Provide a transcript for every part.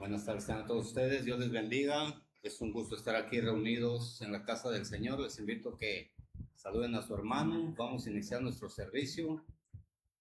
Buenas tardes a todos ustedes, Dios les bendiga. Es un gusto estar aquí reunidos en la casa del Señor. Les invito a que saluden a su hermano. Vamos a iniciar nuestro servicio.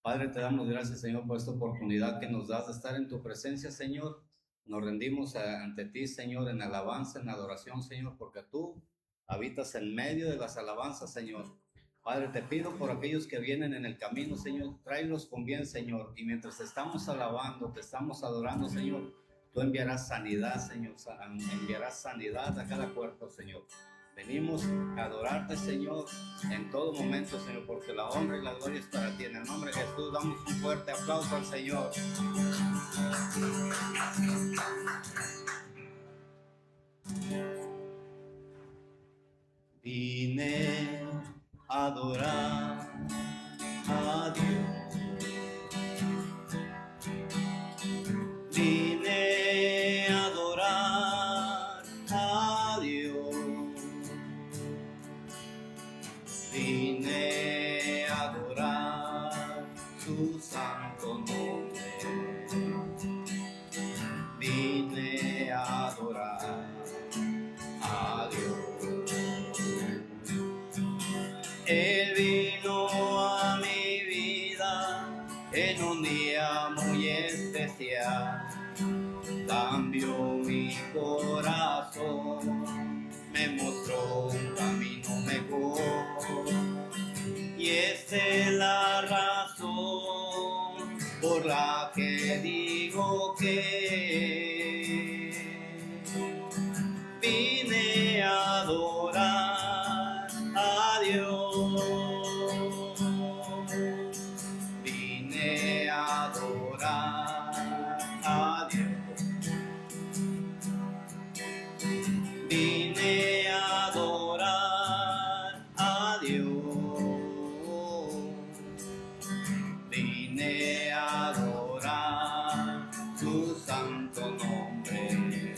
Padre, te damos gracias, Señor, por esta oportunidad que nos das de estar en tu presencia, Señor. Nos rendimos ante ti, Señor, en alabanza, en adoración, Señor, porque tú habitas en medio de las alabanzas, Señor. Padre, te pido por aquellos que vienen en el camino, Señor, tráelos con bien, Señor. Y mientras te estamos alabando, te estamos adorando, Señor, tú enviarás sanidad, Señor, enviarás sanidad a cada cuerpo, Señor. Venimos a adorarte, Señor, en todo momento, Señor, porque la honra y la gloria es para ti. En el nombre de Jesús, damos un fuerte aplauso al Señor. Vine a adorar a Dios. Vine a adorar a Dios. Vine a adorar su santo nombre. Vine a adorar a Dios. Él vino a mi vida en un día muy especial. Cambió mi corazón, me mostró un camino mejor. Y esta es la razón por la que digo que vine a adorar a Dios. Vine a adorar a Dios. Vine a adorar a Dios. Vine a adorar su santo nombre.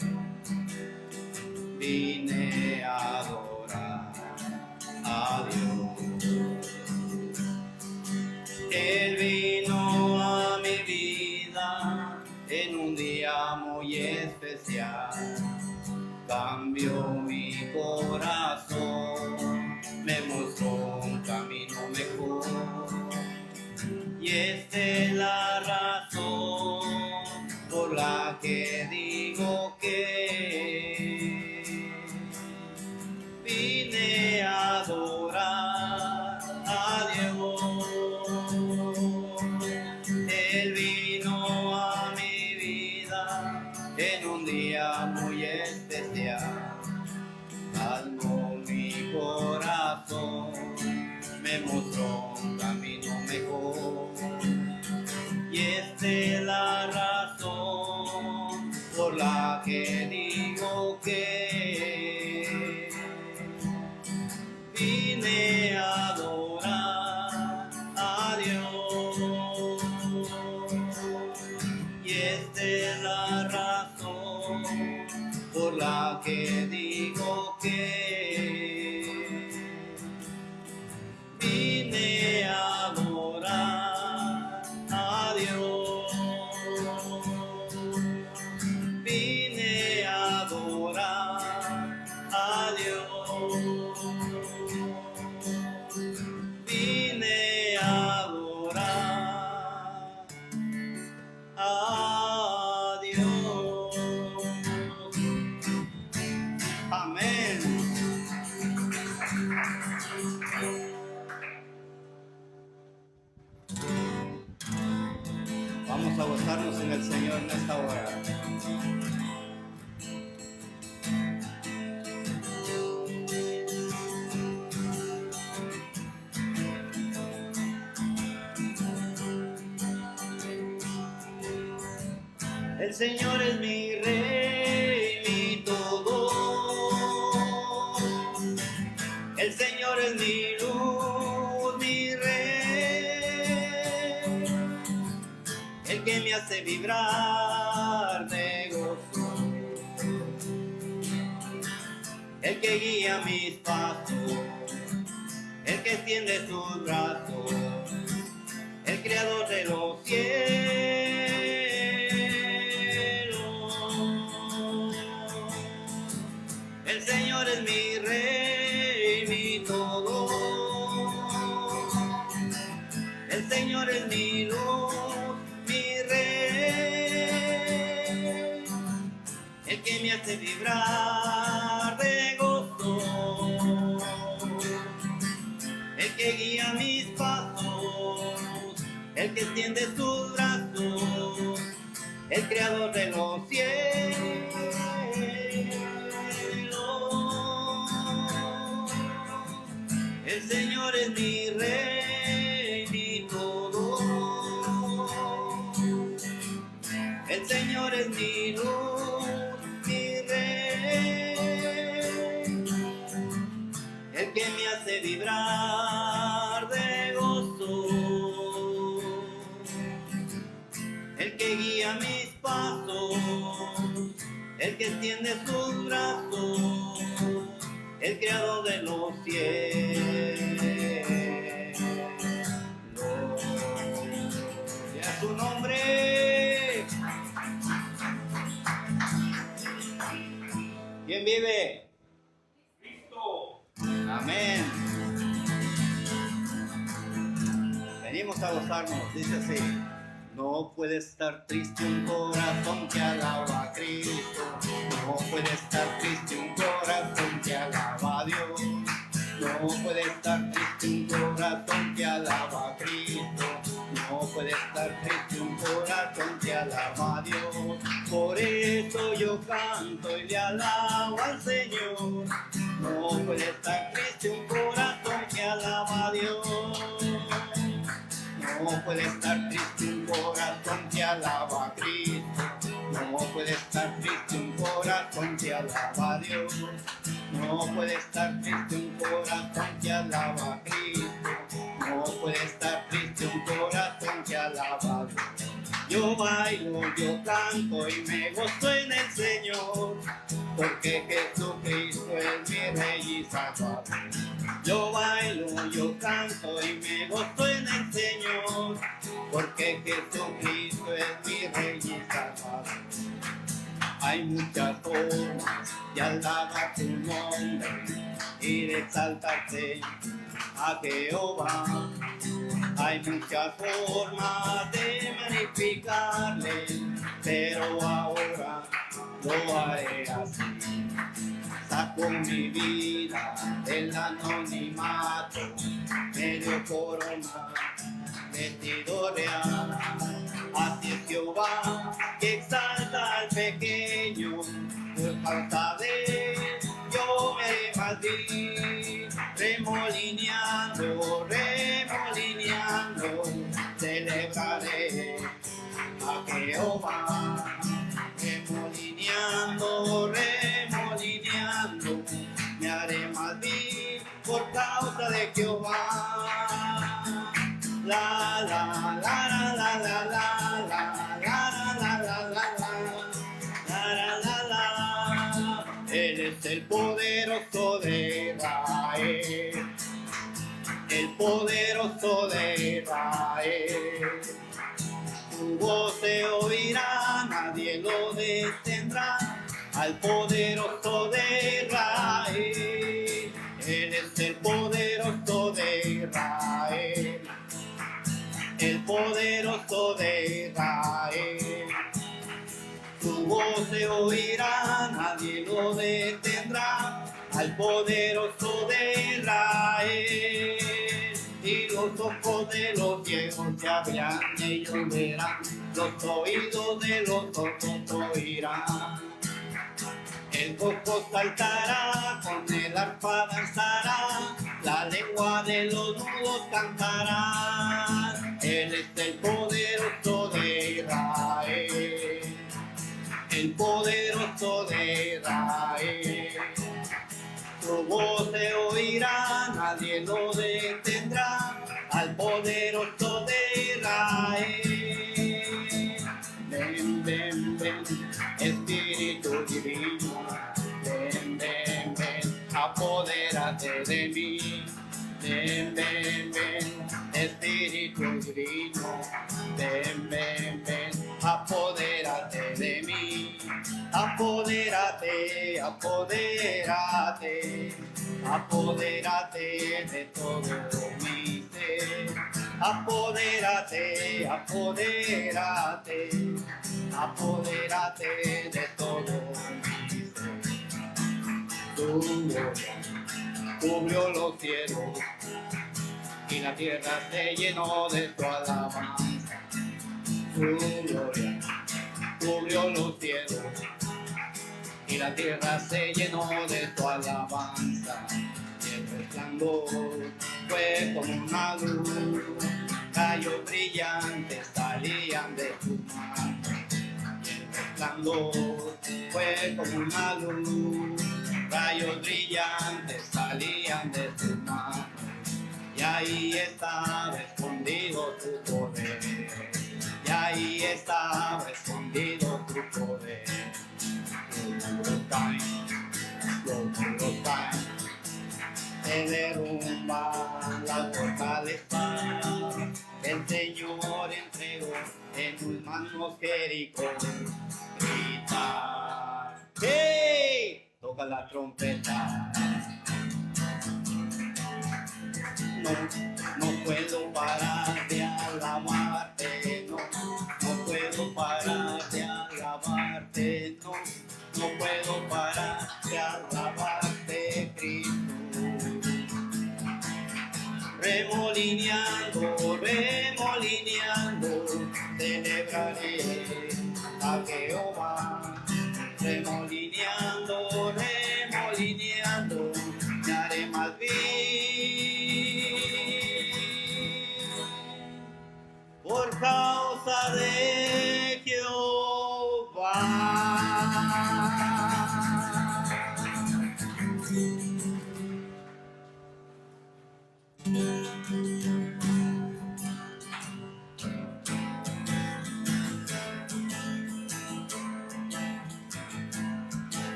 Vine a adorar a Dios. Él vino a mi vida en un día muy especial. Cambió mi corazón, me mostró un camino mejor. Y esta es la razón por la que digo que vine a adorar a Dios. Él vino a mi vida en un día muy especial. Calmó mi corazón, me mostró un camino mejor. Y esta es la razón por la que digo que vine a adorar a Dios. Y esta es la razón por la que digo que vine a adorar a Dios. Vine a adorar a Dios. Vine a adorar a Dios. Amén. Vamos a gozarnos en el Señor en esta hora. El Señor es mi rey, mi todo. El Señor es mi luz, mi rey. El que me hace vibrar de gozo. El que guía mis pasos. El que extiende sus brazos. El creador de los cielos. Señor es mi luz, mi rey, el que me hace vibrar de gozo, el que guía mis pasos, el que extiende sus brazos, el creador de los cielos. El Señor es mi rey, mi todo. El Señor es mi luz, mi rey, el que me hace vibrar de gozo, el que guía mis pasos, el que extiende sus brazos, el creador de los cielos. Y a su nombre. ¿Quién vive? Cristo. Amén. Venimos a gozarnos, dice así. No puede estar triste un corazón que alaba a Cristo. No puede estar triste un corazón que alaba a Dios. No puede estar triste un corazón que alaba a Cristo. No puede estar triste un corazón que alaba a Dios. Por eso yo canto y le alabo al Señor. No puede estar triste un corazón que alaba a Dios. No puede estar triste un corazón que alaba a Cristo. No puede estar triste un corazón que alaba a Dios. No puede estar triste un corazón que alaba a Cristo. No puede estar triste un corazón que alaba a Dios. Yo bailo, yo canto y me gozo en el Señor, porque Jesucristo es mi Rey y Salvador. Yo bailo, yo canto y me gozo en el Señor, porque Jesucristo es mi Rey y Salvador. Hay muchas formas de alabar tu nombre y de exaltarte a Jehová. Hay muchas formas de magnificarle, pero ahora lo haré así. Saco mi vida del anonimato, medio corona, vestido real. Así es Jehová que exalta al pequeño, por causa de él yo me batí, remolineando, remolineando, celebraré a Jehová, remolineando, remolineando, me haré más bien por causa de Jehová. La la la la la la la la la la la la la. Él es el poderoso de Israel, el poderoso de Israel. Su voz se oirá, nadie lo detendrá, al poderoso de Israel. Él es el poderoso de Israel, el poderoso de Israel. Su voz se oirá, nadie lo detendrá, al poderoso de Israel. Y los ojos de los ciegos se abrirán, ellos verán, los oídos de los sordos oirán. El coco saltará, con el arpa danzará, la lengua de los mudos cantará. Él es el poderoso de Israel, el poderoso de Israel. Su voz se oirá, nadie lo detendrá, al poderoso de Israel. Ven, ven, ven, Espíritu Divino, ven, ven, ven, apodérate de mí. Ven, ven, ven, Espíritu Divino, ven, ven, ven, apodérate de mí. Apodérate, apodérate, apodérate de todo mi ser. apodérate, apodérate, apodérate de todo mi ser. Tu gloria cubrió los cielos y la tierra se llenó de tu alabanza. Tu gloria cubrió los cielos y la tierra se llenó de tu alabanza. Y el resplandor fue como una luz, rayos brillantes salían de tu mano. Y el resplandor fue como una luz, rayos brillantes salían de tu mano. Y ahí estaba escondido tu poder, y ahí estaba escondido tu poder. Los muros caen, se derrumban las fortalezas. El Señor entregó en tus manos Jericó. Grita, ¡hey! Toca la trompeta. No puedo parar de alabarte, no puedo parar de alabarte, no puedo parar de alabarte, Cristo. Remolineando, remolineando, celebraré a Jehová. Remolineando, remolineando, me haré más bien. Por causa de Jehová.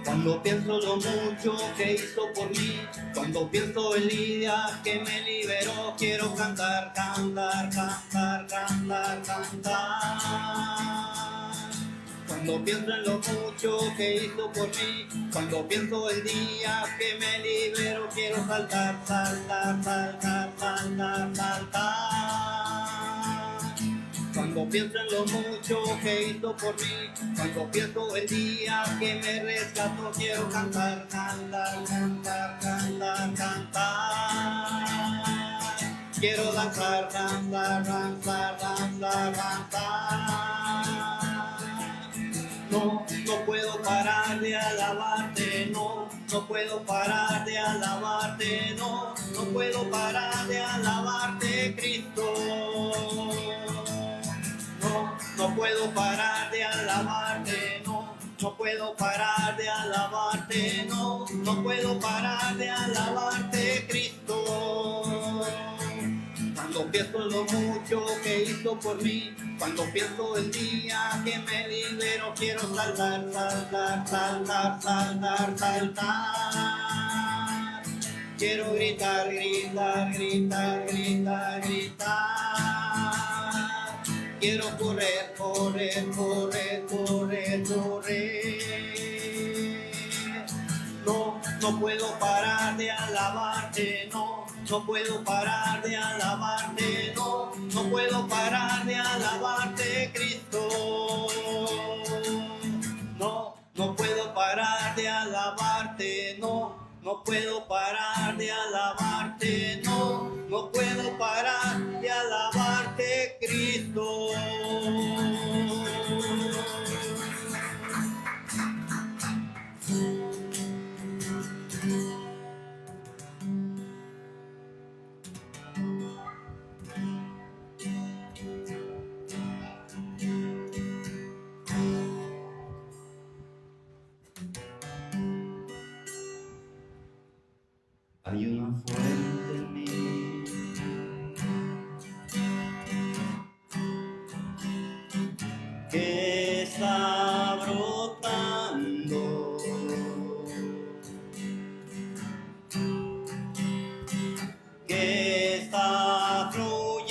Cuando pienso lo mucho que hizo por mí, cuando pienso el día que me liberó, quiero cantar, cantar, cantar, cantar, cantar. Cuando pienso en lo mucho que hizo por mí, cuando pienso el día que me liberó, quiero saltar, saltar, saltar, saltar, saltar. Cuando pienso en lo mucho que hizo por mí, cuando pienso el día que me rescató, quiero cantar, cantar, cantar, cantar, cantar. Quiero danzar, danzar, danzar, danzar, danzar. No puedo parar de alabarte, no puedo parar de alabarte, no puedo parar de alabarte, Cristo. No puedo parar de alabarte, no puedo parar de alabarte, no puedo parar de alabarte, Cristo. Cuando pienso lo mucho que hizo por mí, cuando pienso el día que me liberó, quiero saltar, saltar, saltar, saltar, saltar. Quiero gritar, gritar, gritar, gritar, gritar. Quiero correr, correr, correr, correr, correr. No puedo parar de alabarte, no puedo parar de alabarte, no puedo parar de alabarte, Cristo. No puedo parar de alabarte, no puedo parar de alabarte, no puedo parar de alabarte, Cristo. Hay una fuente en mí que está brotando, que está fluyendo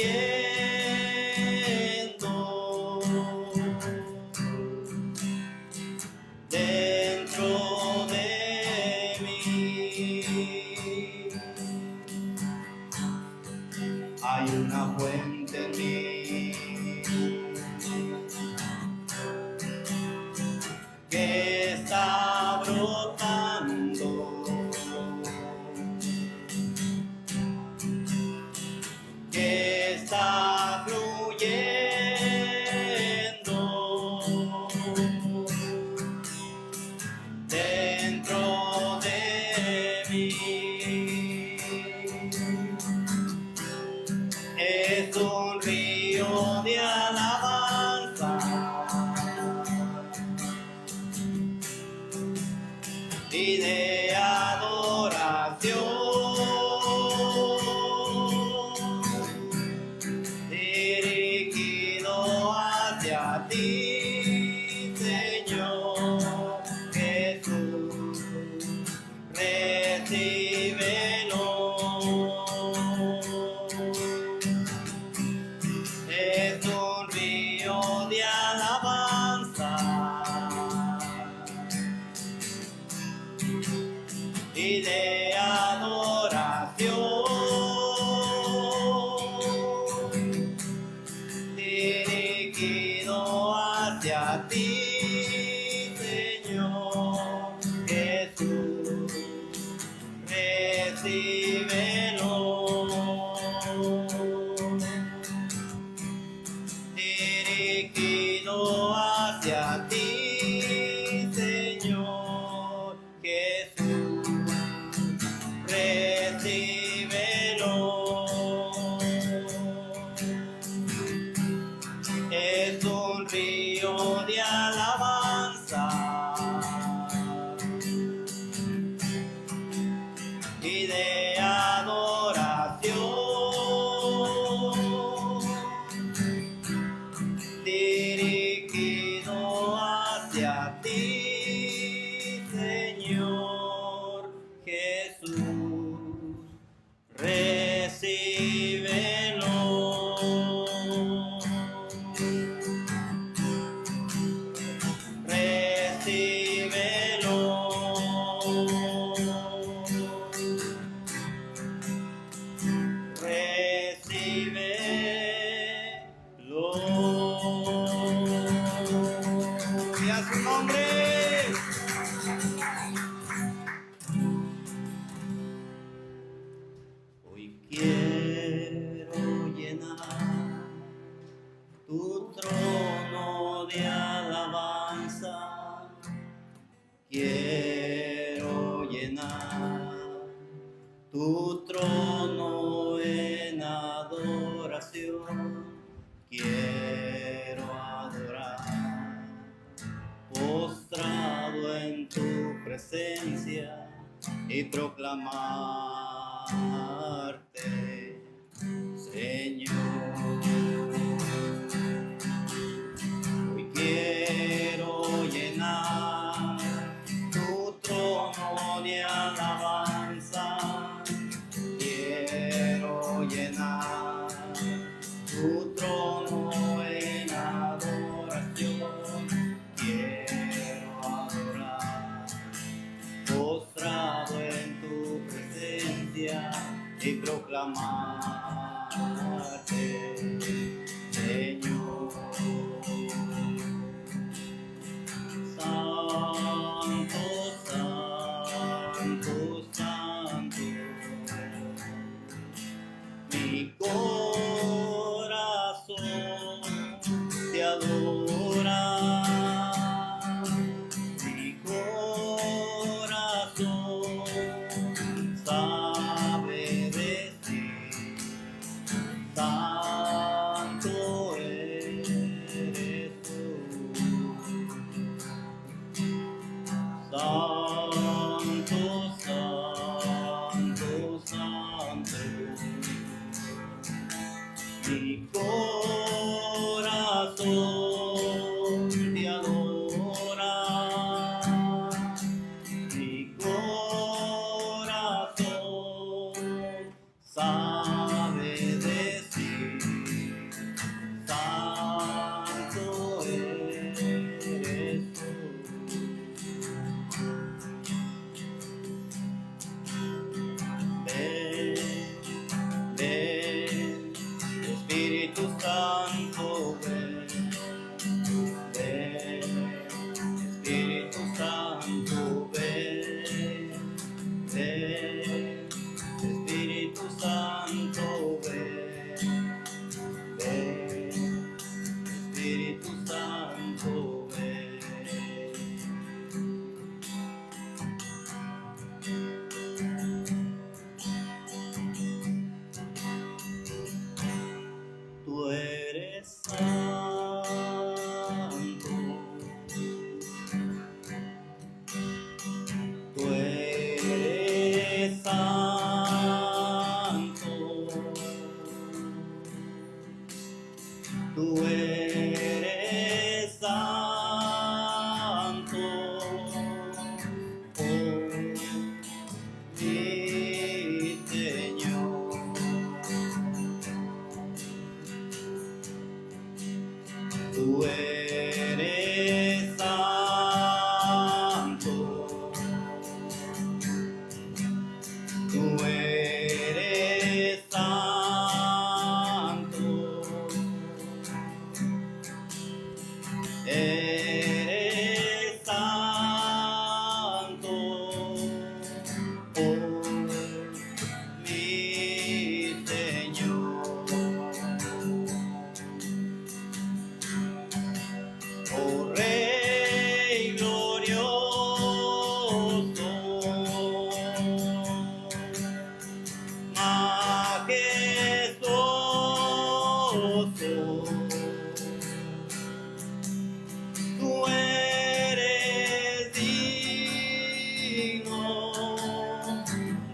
dentro de Hay una fuente en mí que está brotando, que está fluyendo dentro de mí. Es un río de alabanza y de adoración, dirigido hacia ti, Señor Jesús. Recíbelo. Es un río de alabanza y de adoración, dirigido hacia ti, Señor Jesús. Recíbelo. Dirigido hacia ti, Señor Jesús. Recíbelo. Es un río de alabanza y de adoración, dirigido hacia ti, Señor Jesús. Recíbelo. Recíbelo. Y a su nombre. Hoy quiero llenar tu trono de alabanza. Quiero llenar tu trono en adoración. Quiero adorar, postrado en tu presencia y proclamarte, Señor. Hoy quiero llenar tu trono de alabanza. Quiero llenar tu trono en adoración. Quiero adorar, postrado en tu presencia y proclamarte, Señor. Santo, santo, santo, mi corazón te adora. Mi corazón sabe decir, santo eres tú. Santo, santo, santo,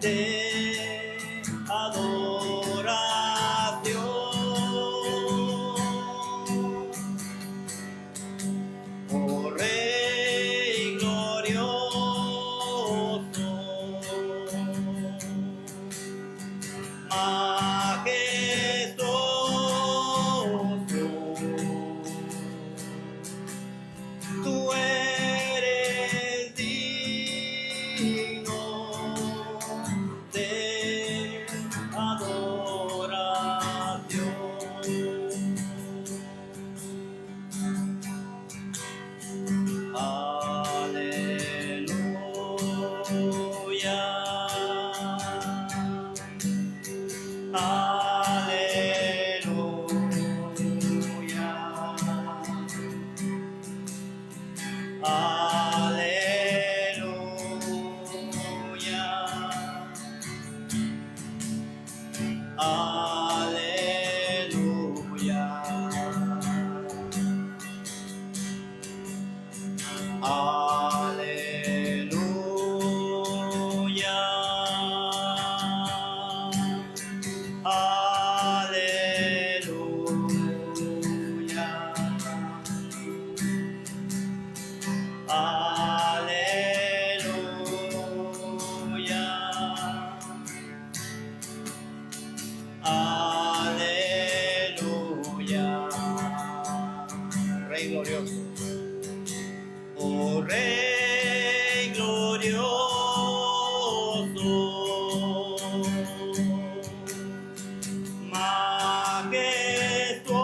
de adoración. Oh Rey glorioso, majestuoso, tú eres digno de adoración. Aleluya, aleluya, aleluya, aleluya, aleluya, aleluya, aleluya, aleluya. Rey glorioso, oh Rey glorioso, majestuoso,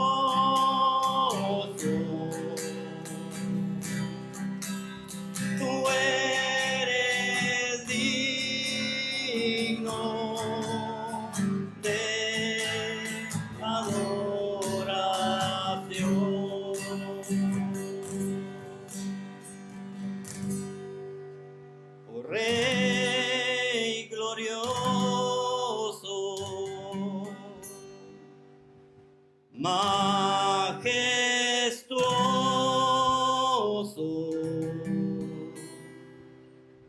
tú eres digno de adoración. Oh Rey glorioso, majestuoso,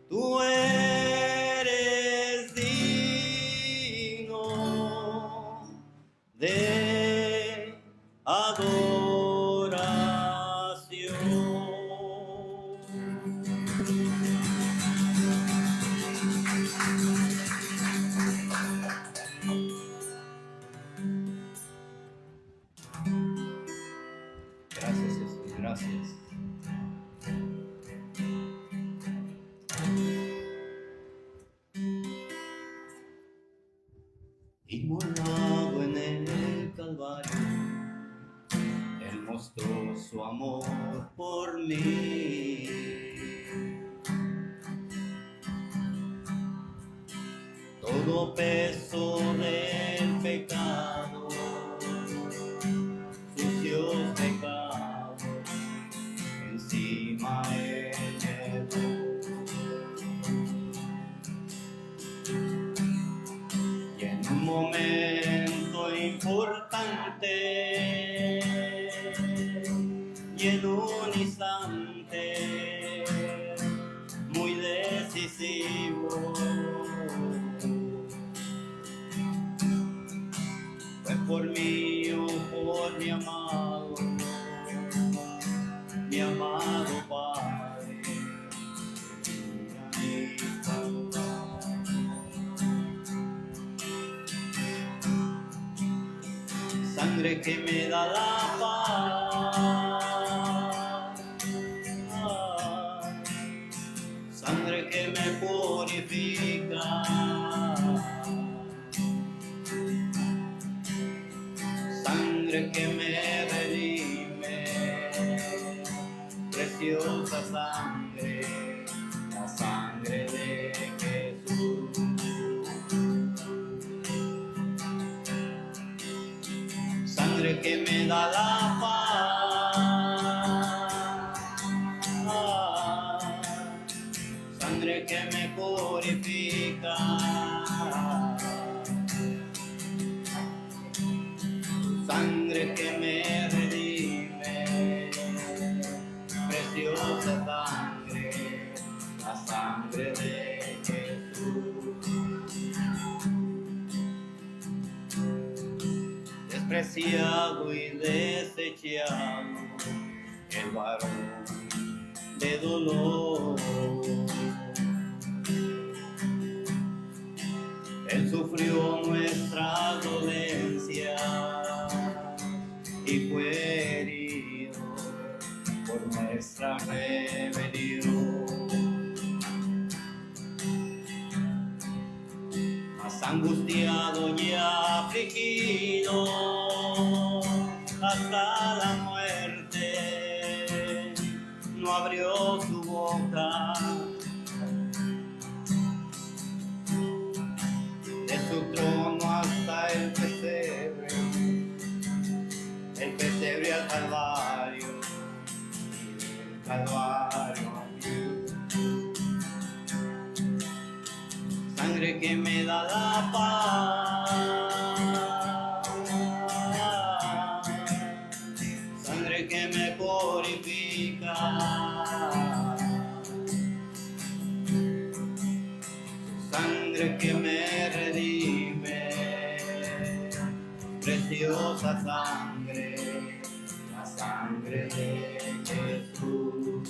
tú eres digno de adoración. Gracias, Jesús, gracias. Inmolado en el Calvario, Él mostró su amor por mí. Todo peso del pecado, sucios pecados, encima Él llevó. Y en un momento importante, y en un instante muy decisivo, fue por mí o por mi amado Padre, mi sangre que me da la paz, sangre que me purifica, sangre que me redime, preciosa sangre, la sangre de Jesús. Sangre que me da la paz, sangre que me purifica, sangre que me redime, preciosa sangre, la sangre de Jesús. despreciado y desechado, el varón de dolor. Él sufrió nuestra dolencia y fue herido por nuestra rebelión. Mas angustiado y afligido hasta la muerte, no abrió su boca. De su trono hasta el pesebre al Calvario, y del Calvario a Dios. Sangre que me da la paz, sangre que me purifica, sangre que me redime, preciosa sangre, la sangre de Jesús.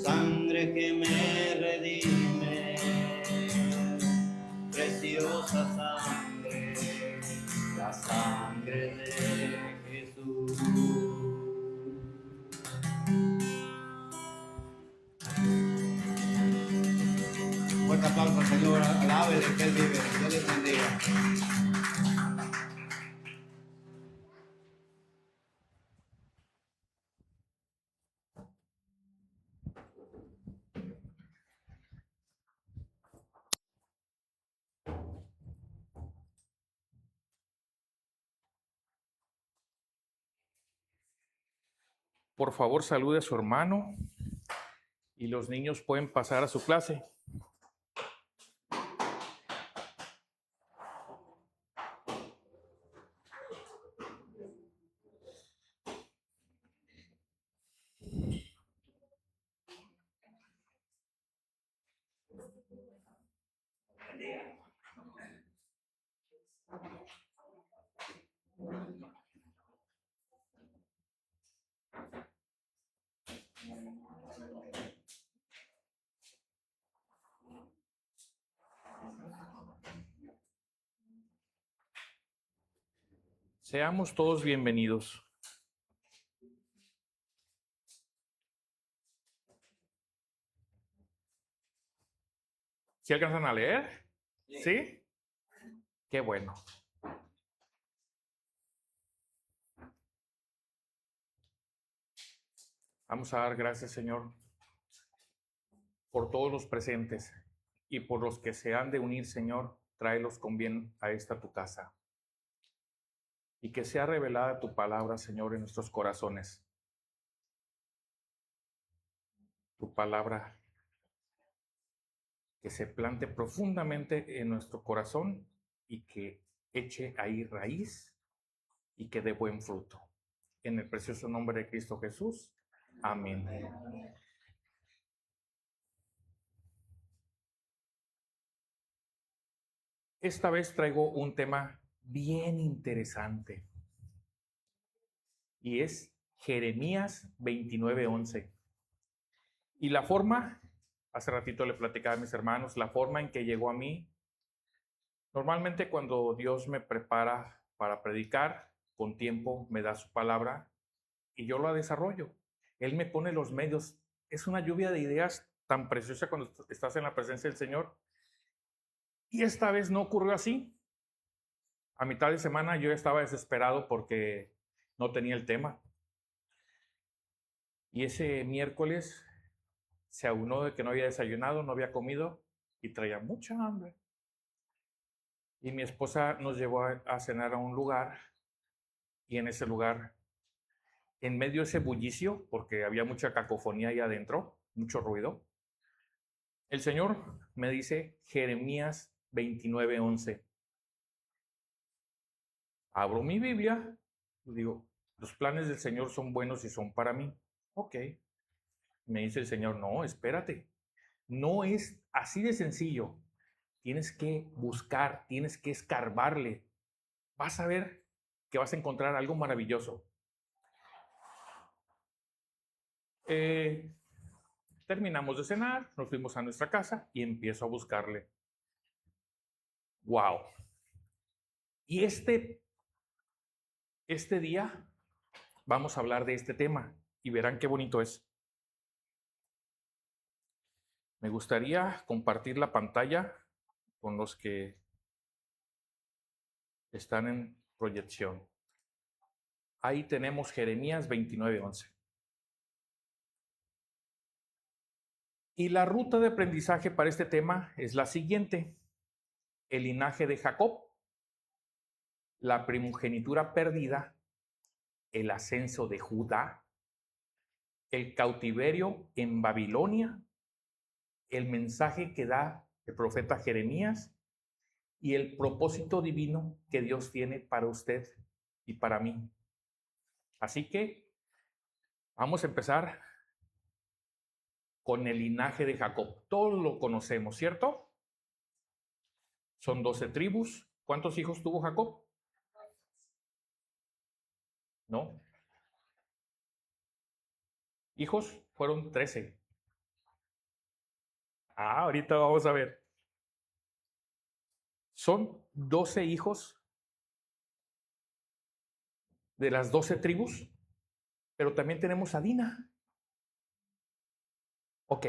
Sangre que me redime, preciosa sangre, la sangre de Jesús. Fuerte aplauso al Señor, alábele que Él vive, Dios les bendiga. Por favor, salude a su hermano y los niños pueden pasar a su clase. Seamos todos bienvenidos. ¿Sí alcanzan a leer? ¿Sí? Qué bueno. Vamos a dar gracias, Señor, por todos los presentes y por los que se han de unir, Señor, tráelos con bien a esta tu casa. Y que sea revelada tu palabra, Señor, en nuestros corazones. Tu palabra que se plante profundamente en nuestro corazón y que eche ahí raíz y que dé buen fruto. En el precioso nombre de Cristo Jesús. Amén. Esta vez traigo un tema bien interesante y es Jeremías 29:11. Y la forma, hace ratito le platicaba a mis hermanos, la forma en que llegó a mí, normalmente cuando Dios me prepara para predicar, con tiempo me da su palabra y yo la desarrollo. Él me pone los medios. Es una lluvia de ideas tan preciosa cuando estás en la presencia del Señor. Y esta vez no ocurrió así. A mitad de semana yo estaba desesperado porque no tenía el tema. Y ese miércoles se aunó de que no había desayunado, no había comido y traía mucha hambre. Y mi esposa nos llevó a cenar a un lugar y en ese lugar, en medio de ese bullicio, porque había mucha cacofonía ahí adentro, mucho ruido, el Señor me dice Jeremías 29:11. Abro mi Biblia y digo, los planes del Señor son buenos y son para mí. Ok. Me dice el Señor, no, espérate. No es así de sencillo. tienes que buscar, tienes que escarbarle. Vas a ver que vas a encontrar algo maravilloso. Terminamos de cenar, nos fuimos a nuestra casa y empiezo a buscarle. ¡Wow! Y este día vamos a hablar de este tema y verán qué bonito es. Me gustaría compartir la pantalla con los que están en proyección. Ahí tenemos Jeremías 29:11. Y la ruta de aprendizaje para este tema es la siguiente: el linaje de Jacob, la primogenitura perdida, el ascenso de Judá, el cautiverio en Babilonia, el mensaje que da el profeta Jeremías y el propósito divino que Dios tiene para usted y para mí. Así que vamos a empezar con el linaje de Jacob. Todos lo conocemos, ¿cierto? Son 12 tribus. ¿Cuántos hijos tuvo Jacob? ¿No? Hijos fueron 13. Ahorita vamos a ver. Son 12 hijos de las 12 tribus, pero también tenemos a Dina. Ok.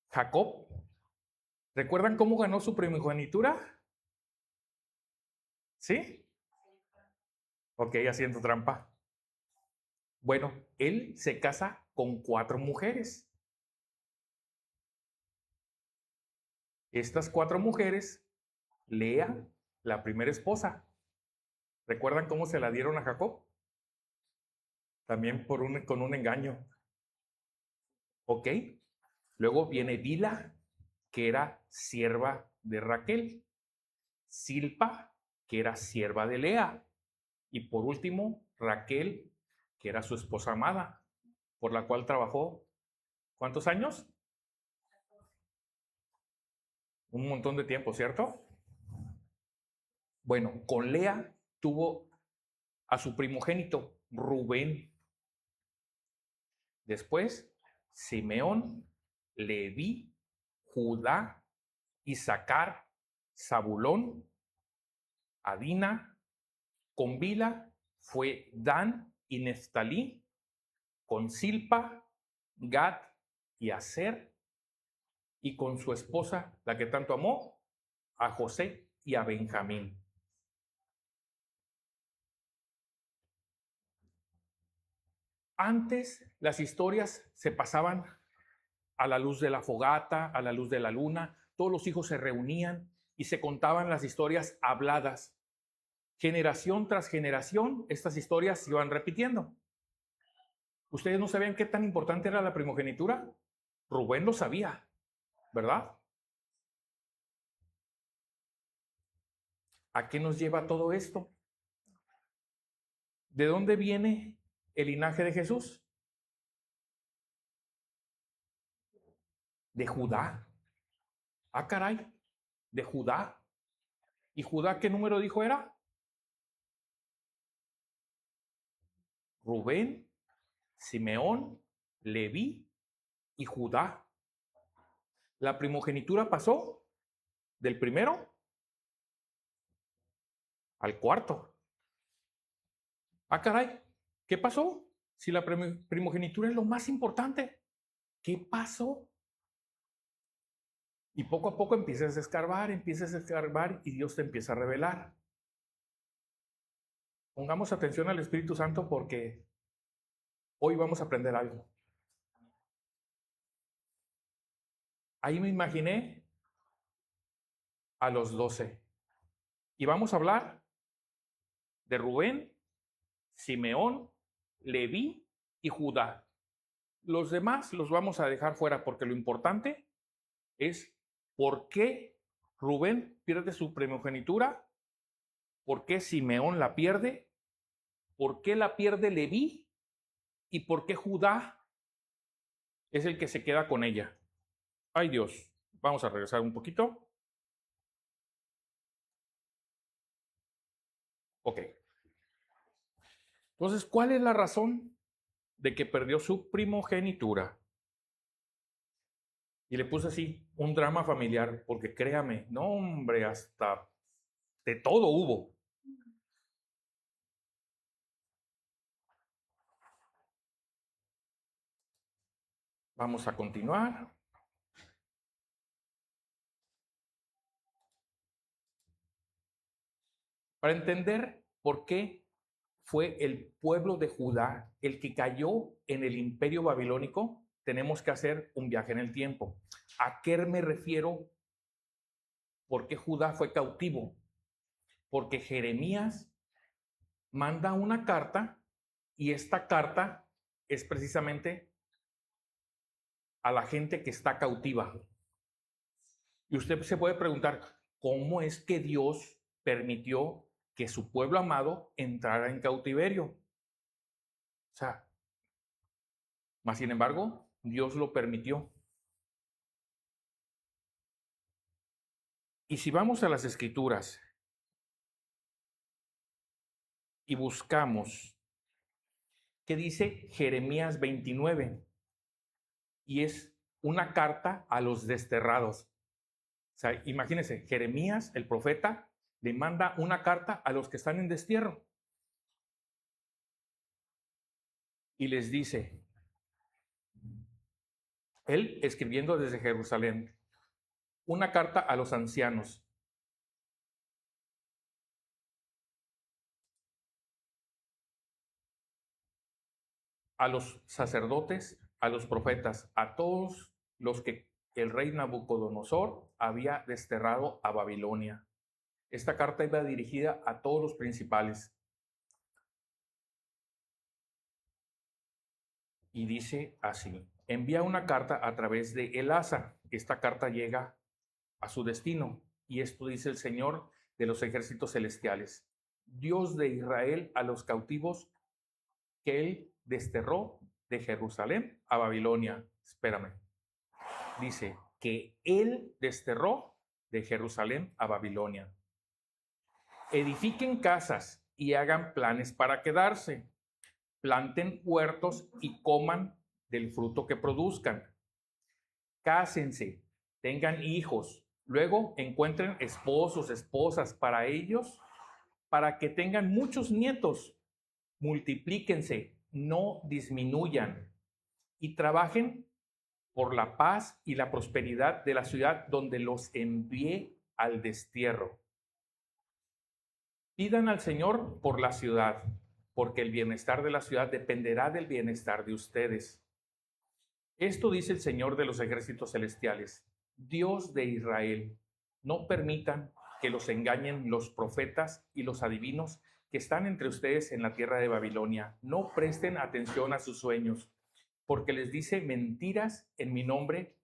Jacob, ¿recuerdan cómo ganó su primogenitura? ¿Sí? Ok, haciendo trampa. Bueno, él se casa con 4 mujeres. Estas 4 mujeres, Lea, la primera esposa. ¿Recuerdan cómo se la dieron a Jacob? También con un engaño. ¿Ok? Luego viene Bilha, que era sierva de Raquel. Silpa, que era sierva de Lea. Y por último, Raquel, que era su esposa amada, por la cual trabajó, ¿cuántos años? Un montón de tiempo, ¿cierto? Bueno, con Lea tuvo a su primogénito, Rubén. Después, Simeón, Leví, Judá, Isaacar, Zabulón, Adina. Con Bilha fue Dan y Neftalí. Con Silpa, Gad y Aser. Y con su esposa, la que tanto amó, a José y a Benjamín. Antes las historias se pasaban a la luz de la fogata, a la luz de la luna. Todos los hijos se reunían y se contaban las historias habladas. Generación tras generación, estas historias se iban repitiendo. ¿Ustedes no sabían qué tan importante era la primogenitura? Rubén lo sabía, ¿verdad? ¿A qué nos lleva todo esto? ¿De dónde viene el linaje de Jesús? De Judá. Ah, caray, de Judá. ¿Y Judá qué número dijo era? Rubén, Simeón, Leví y Judá. La primogenitura pasó del primero al cuarto. Ah, caray, ¿qué pasó? Si la primogenitura es lo más importante, ¿qué pasó? Y poco a poco empiezas a escarbar y Dios te empieza a revelar. Pongamos atención al Espíritu Santo porque hoy vamos a aprender algo. Ahí me imaginé a los 12. Y vamos a hablar de Rubén, Simeón, Leví y Judá. Los demás los vamos a dejar fuera porque lo importante es por qué Rubén pierde su primogenitura, por qué Simeón la pierde, por qué la pierde Leví y por qué Judá es el que se queda con ella. Ay Dios. Vamos a regresar un poquito. Ok. Entonces, ¿cuál es la razón de que perdió su primogenitura? Y le puse así, un drama familiar, porque créame, no hombre, hasta de todo hubo. Vamos a continuar. Para entender por qué fue el pueblo de Judá el que cayó en el imperio babilónico, tenemos que hacer un viaje en el tiempo. ¿A qué me refiero? ¿Por qué Judá fue cautivo? Porque Jeremías manda una carta y esta carta es precisamente a la gente que está cautiva. Y usted se puede preguntar, ¿cómo es que Dios permitió que su pueblo amado entrara en cautiverio? O sea, más sin embargo, Dios lo permitió. Y si vamos a las Escrituras y buscamos qué dice Jeremías 29, y es una carta a los desterrados. O sea, imagínense, Jeremías, el profeta, le manda una carta a los que están en destierro. Y les dice, él escribiendo desde Jerusalén, una carta a los ancianos. A los sacerdotes, a los profetas, a todos los que el rey Nabucodonosor había desterrado a Babilonia. Esta carta iba dirigida a todos los principales. Y dice así, envía una carta a través de Elasa. Esta carta llega a su destino. Y esto dice el Señor de los ejércitos celestiales, Dios de Israel, a los cautivos que él desterró de Jerusalén a Babilonia. Espérame. Dice que él desterró de Jerusalén a Babilonia. Edifiquen casas y hagan planes para quedarse. Planten huertos y coman del fruto que produzcan. Cásense, tengan hijos. Luego encuentren esposos, esposas para ellos, para que tengan muchos nietos. Multiplíquense, no disminuyan y trabajen por la paz y la prosperidad de la ciudad donde los envié al destierro. Pidan al Señor por la ciudad, porque el bienestar de la ciudad dependerá del bienestar de ustedes. Esto dice el Señor de los ejércitos celestiales, Dios de Israel. No permitan que los engañen los profetas y los adivinos que están entre ustedes en la tierra de Babilonia. No presten atención a sus sueños, porque les dice mentiras en mi nombre.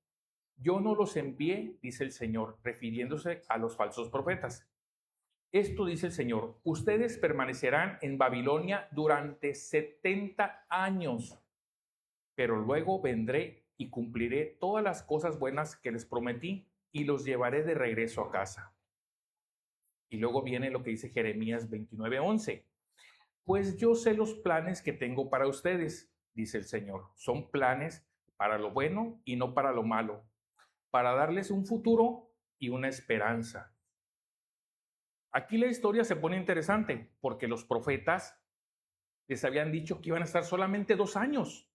Yo no los envié, dice el Señor, refiriéndose a los falsos profetas. Esto dice el Señor, ustedes permanecerán en Babilonia durante 70 años, pero luego vendré y cumpliré todas las cosas buenas que les prometí y los llevaré de regreso a casa. Y luego viene lo que dice Jeremías 29:11. Pues yo sé los planes que tengo para ustedes, dice el Señor. Son planes para lo bueno y no para lo malo, para darles un futuro y una esperanza. Aquí la historia se pone interesante porque los profetas les habían dicho que iban a estar solamente 2 años.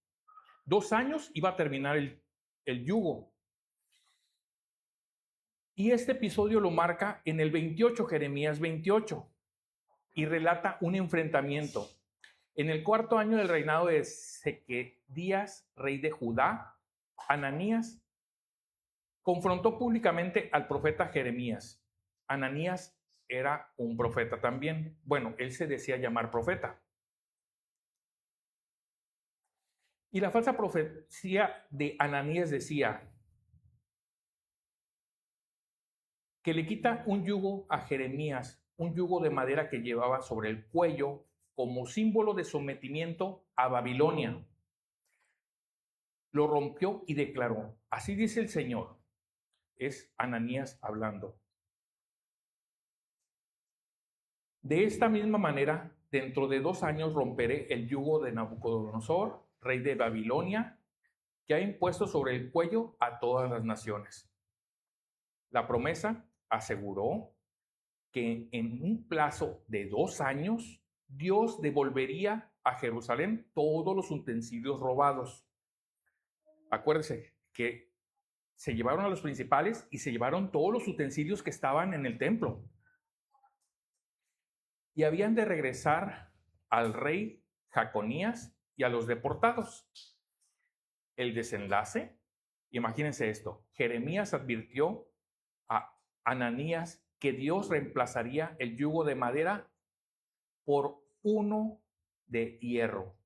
2 años iba a terminar el yugo. Y este episodio lo marca en el 28, Jeremías 28, y relata un enfrentamiento. En el 4º año del reinado de Sedequías, rey de Judá, Ananías confrontó públicamente al profeta Jeremías. Ananías era un profeta también. Bueno, él se decía llamar profeta. Y la falsa profecía de Ananías decía que le quita un yugo a Jeremías, un yugo de madera que llevaba sobre el cuello como símbolo de sometimiento a Babilonia. Lo rompió y declaró, así dice el Señor, es Ananías hablando. De esta misma manera, dentro de 2 años romperé el yugo de Nabucodonosor, rey de Babilonia, que ha impuesto sobre el cuello a todas las naciones. La promesa aseguró que en un plazo de 2 años, Dios devolvería a Jerusalén todos los utensilios robados. Acuérdense que se llevaron a los principales y se llevaron todos los utensilios que estaban en el templo. Y habían de regresar al rey Jaconías y a los deportados. El desenlace, imagínense esto, Jeremías advirtió a Ananías que Dios reemplazaría el yugo de madera por uno de hierro.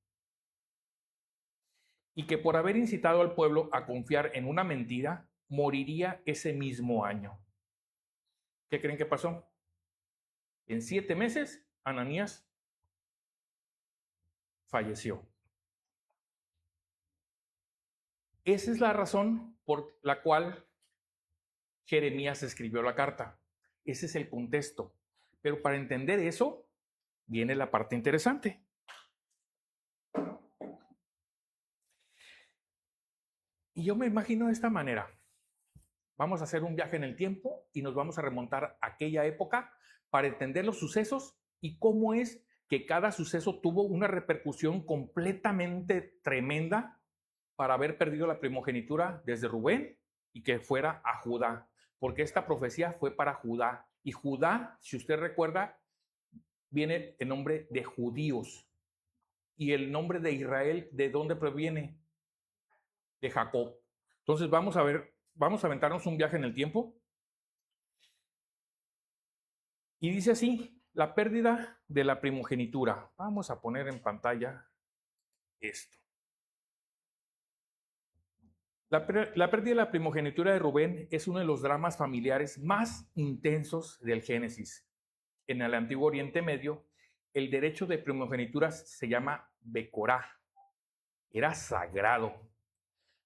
Y que por haber incitado al pueblo a confiar en una mentira, moriría ese mismo año. ¿Qué creen que pasó? En 7 meses, Ananías falleció. Esa es la razón por la cual Jeremías escribió la carta. Ese es el contexto. Pero para entender eso, viene la parte interesante. Y yo me imagino de esta manera. Vamos a hacer un viaje en el tiempo y nos vamos a remontar a aquella época para entender los sucesos y cómo es que cada suceso tuvo una repercusión completamente tremenda para haber perdido la primogenitura desde Rubén y que fuera a Judá, porque esta profecía fue para Judá. Y Judá, si usted recuerda, viene el nombre de judíos. Y el nombre de Israel, ¿de dónde proviene? De Jacob. Entonces vamos a aventarnos un viaje en el tiempo. Y dice así, la pérdida de la primogenitura. Vamos a poner en pantalla esto. La pérdida de la primogenitura de Rubén es uno de los dramas familiares más intensos del Génesis. En el Antiguo Oriente Medio, el derecho de primogenitura se llama Becorá. Era sagrado.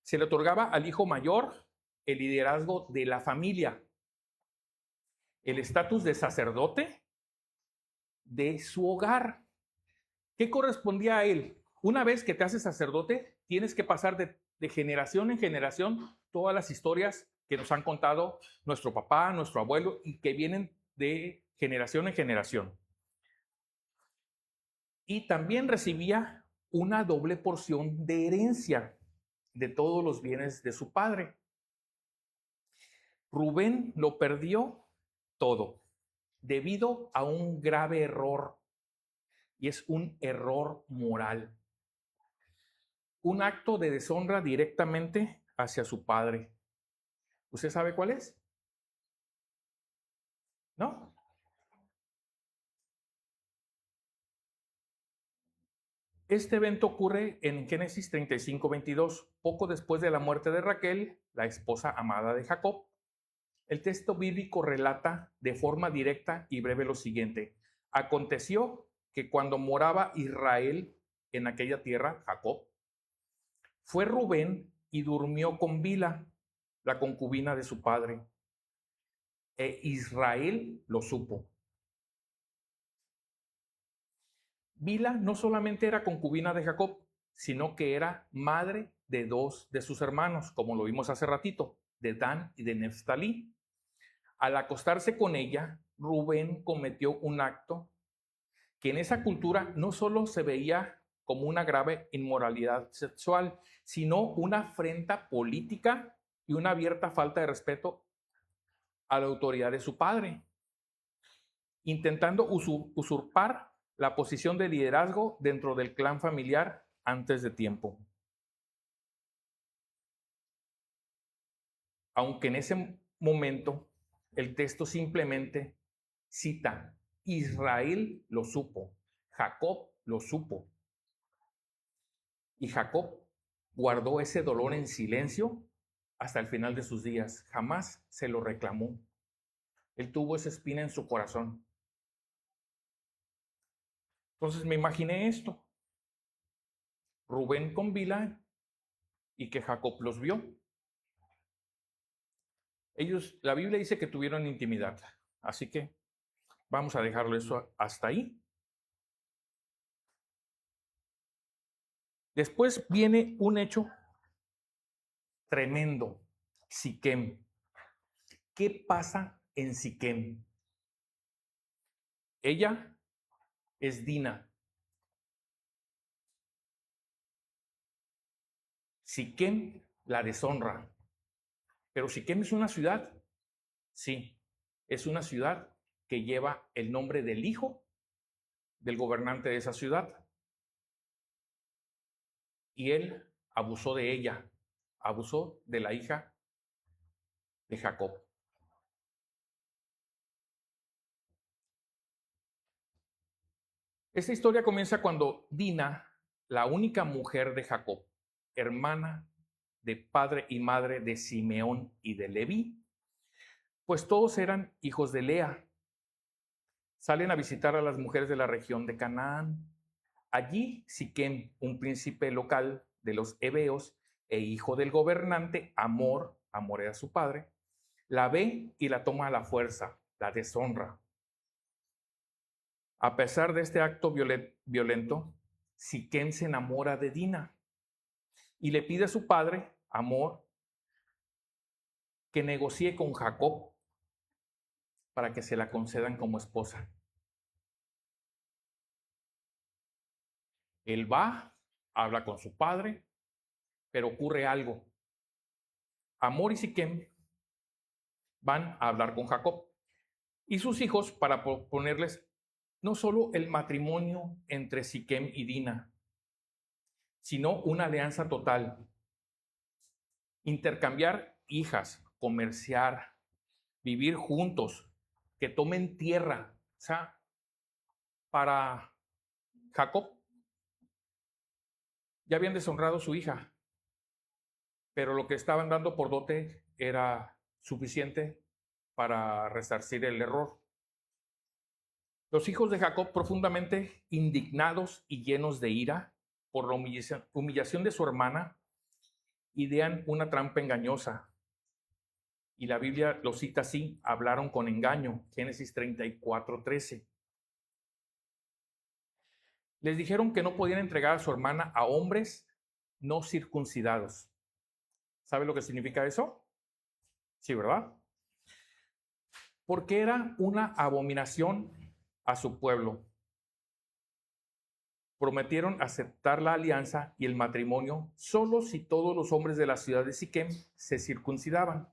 Se le otorgaba al hijo mayor el liderazgo de la familia, el estatus de sacerdote de su hogar. ¿Qué correspondía a él? Una vez que te haces sacerdote, tienes que pasar de generación en generación todas las historias que nos han contado nuestro papá, nuestro abuelo y que vienen de generación en generación. Y también recibía una doble porción de herencia de todos los bienes de su padre. Rubén lo perdió todo debido a un grave error, y es un error moral. Un acto de deshonra directamente hacia su padre. ¿Usted sabe cuál es? ¿No? Este evento ocurre en Génesis 35:22, poco después de la muerte de Raquel, la esposa amada de Jacob. El texto bíblico relata de forma directa y breve lo siguiente. Aconteció que cuando moraba Israel en aquella tierra, Jacob, fue Rubén y durmió con Bila, la concubina de su padre. E Israel lo supo. Bila no solamente era concubina de Jacob, sino que era madre de 2 de sus hermanos, como lo vimos hace ratito, de Dan y de Neftalí. Al acostarse con ella, Rubén cometió un acto que en esa cultura no solo se veía como una grave inmoralidad sexual, sino una afrenta política y una abierta falta de respeto a la autoridad de su padre, intentando usurpar la posición de liderazgo dentro del clan familiar antes de tiempo. Aunque en ese momento el texto simplemente cita, Israel lo supo, Jacob lo supo. Y Jacob guardó ese dolor en silencio hasta el final de sus días. Jamás se lo reclamó. Él tuvo esa espina en su corazón. Entonces me imaginé esto. Rubén con Bila y que Jacob los vio. La Biblia dice que tuvieron intimidad, así que vamos a dejarlo eso hasta ahí. Después viene un hecho tremendo, Siquem. ¿Qué pasa en Siquem? Ella es Dina. Siquem la deshonra. Pero Siquem es una ciudad. Sí, es una ciudad que lleva el nombre del hijo del gobernante de esa ciudad. Y él abusó de ella, abusó de la hija de Jacob. Esta historia comienza cuando Dina, la única mujer de Jacob, hermana de padre y madre de Simeón y de Leví, pues todos eran hijos de Lea, salen a visitar a las mujeres de la región de Canaán. Allí Siquem, un príncipe local de los heveos e hijo del gobernante Amor era su padre, la ve y la toma a la fuerza, la deshonra. A pesar de este acto violento, Siquem se enamora de Dina y le pide a su padre, Amor, que negocie con Jacob para que se la concedan como esposa. Él va, habla con su padre, pero ocurre algo. Amor y Siquem van a hablar con Jacob y sus hijos para proponerles no solo el matrimonio entre Siquem y Dina, sino una alianza total. Intercambiar hijas, comerciar, vivir juntos, que tomen tierra. O sea, para Jacob ya habían deshonrado a su hija, pero lo que estaban dando por dote era suficiente para resarcir el error. Los hijos de Jacob, profundamente indignados y llenos de ira por la humillación de su hermana, idean una trampa engañosa. Y la Biblia lo cita así: hablaron con engaño, Génesis 34:13. Les dijeron que no podían entregar a su hermana a hombres no circuncidados. ¿Sabe lo que significa eso? Sí, ¿verdad? Porque era una abominación a su pueblo. Prometieron aceptar la alianza y el matrimonio solo si todos los hombres de la ciudad de Siquem se circuncidaban.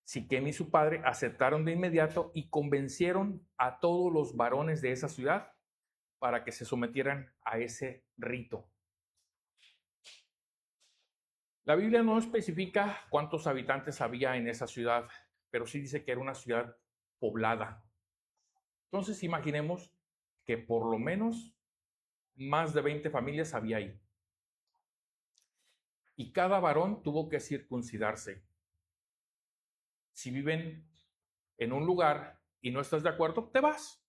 Siquem y su padre aceptaron de inmediato y convencieron a todos los varones de esa ciudad para que se sometieran a ese rito. La Biblia no especifica cuántos habitantes había en esa ciudad, pero sí dice que era una ciudad poblada. Entonces imaginemos que por lo menos más de 20 familias había ahí. Y cada varón tuvo que circuncidarse. Si viven en un lugar y no estás de acuerdo, te vas.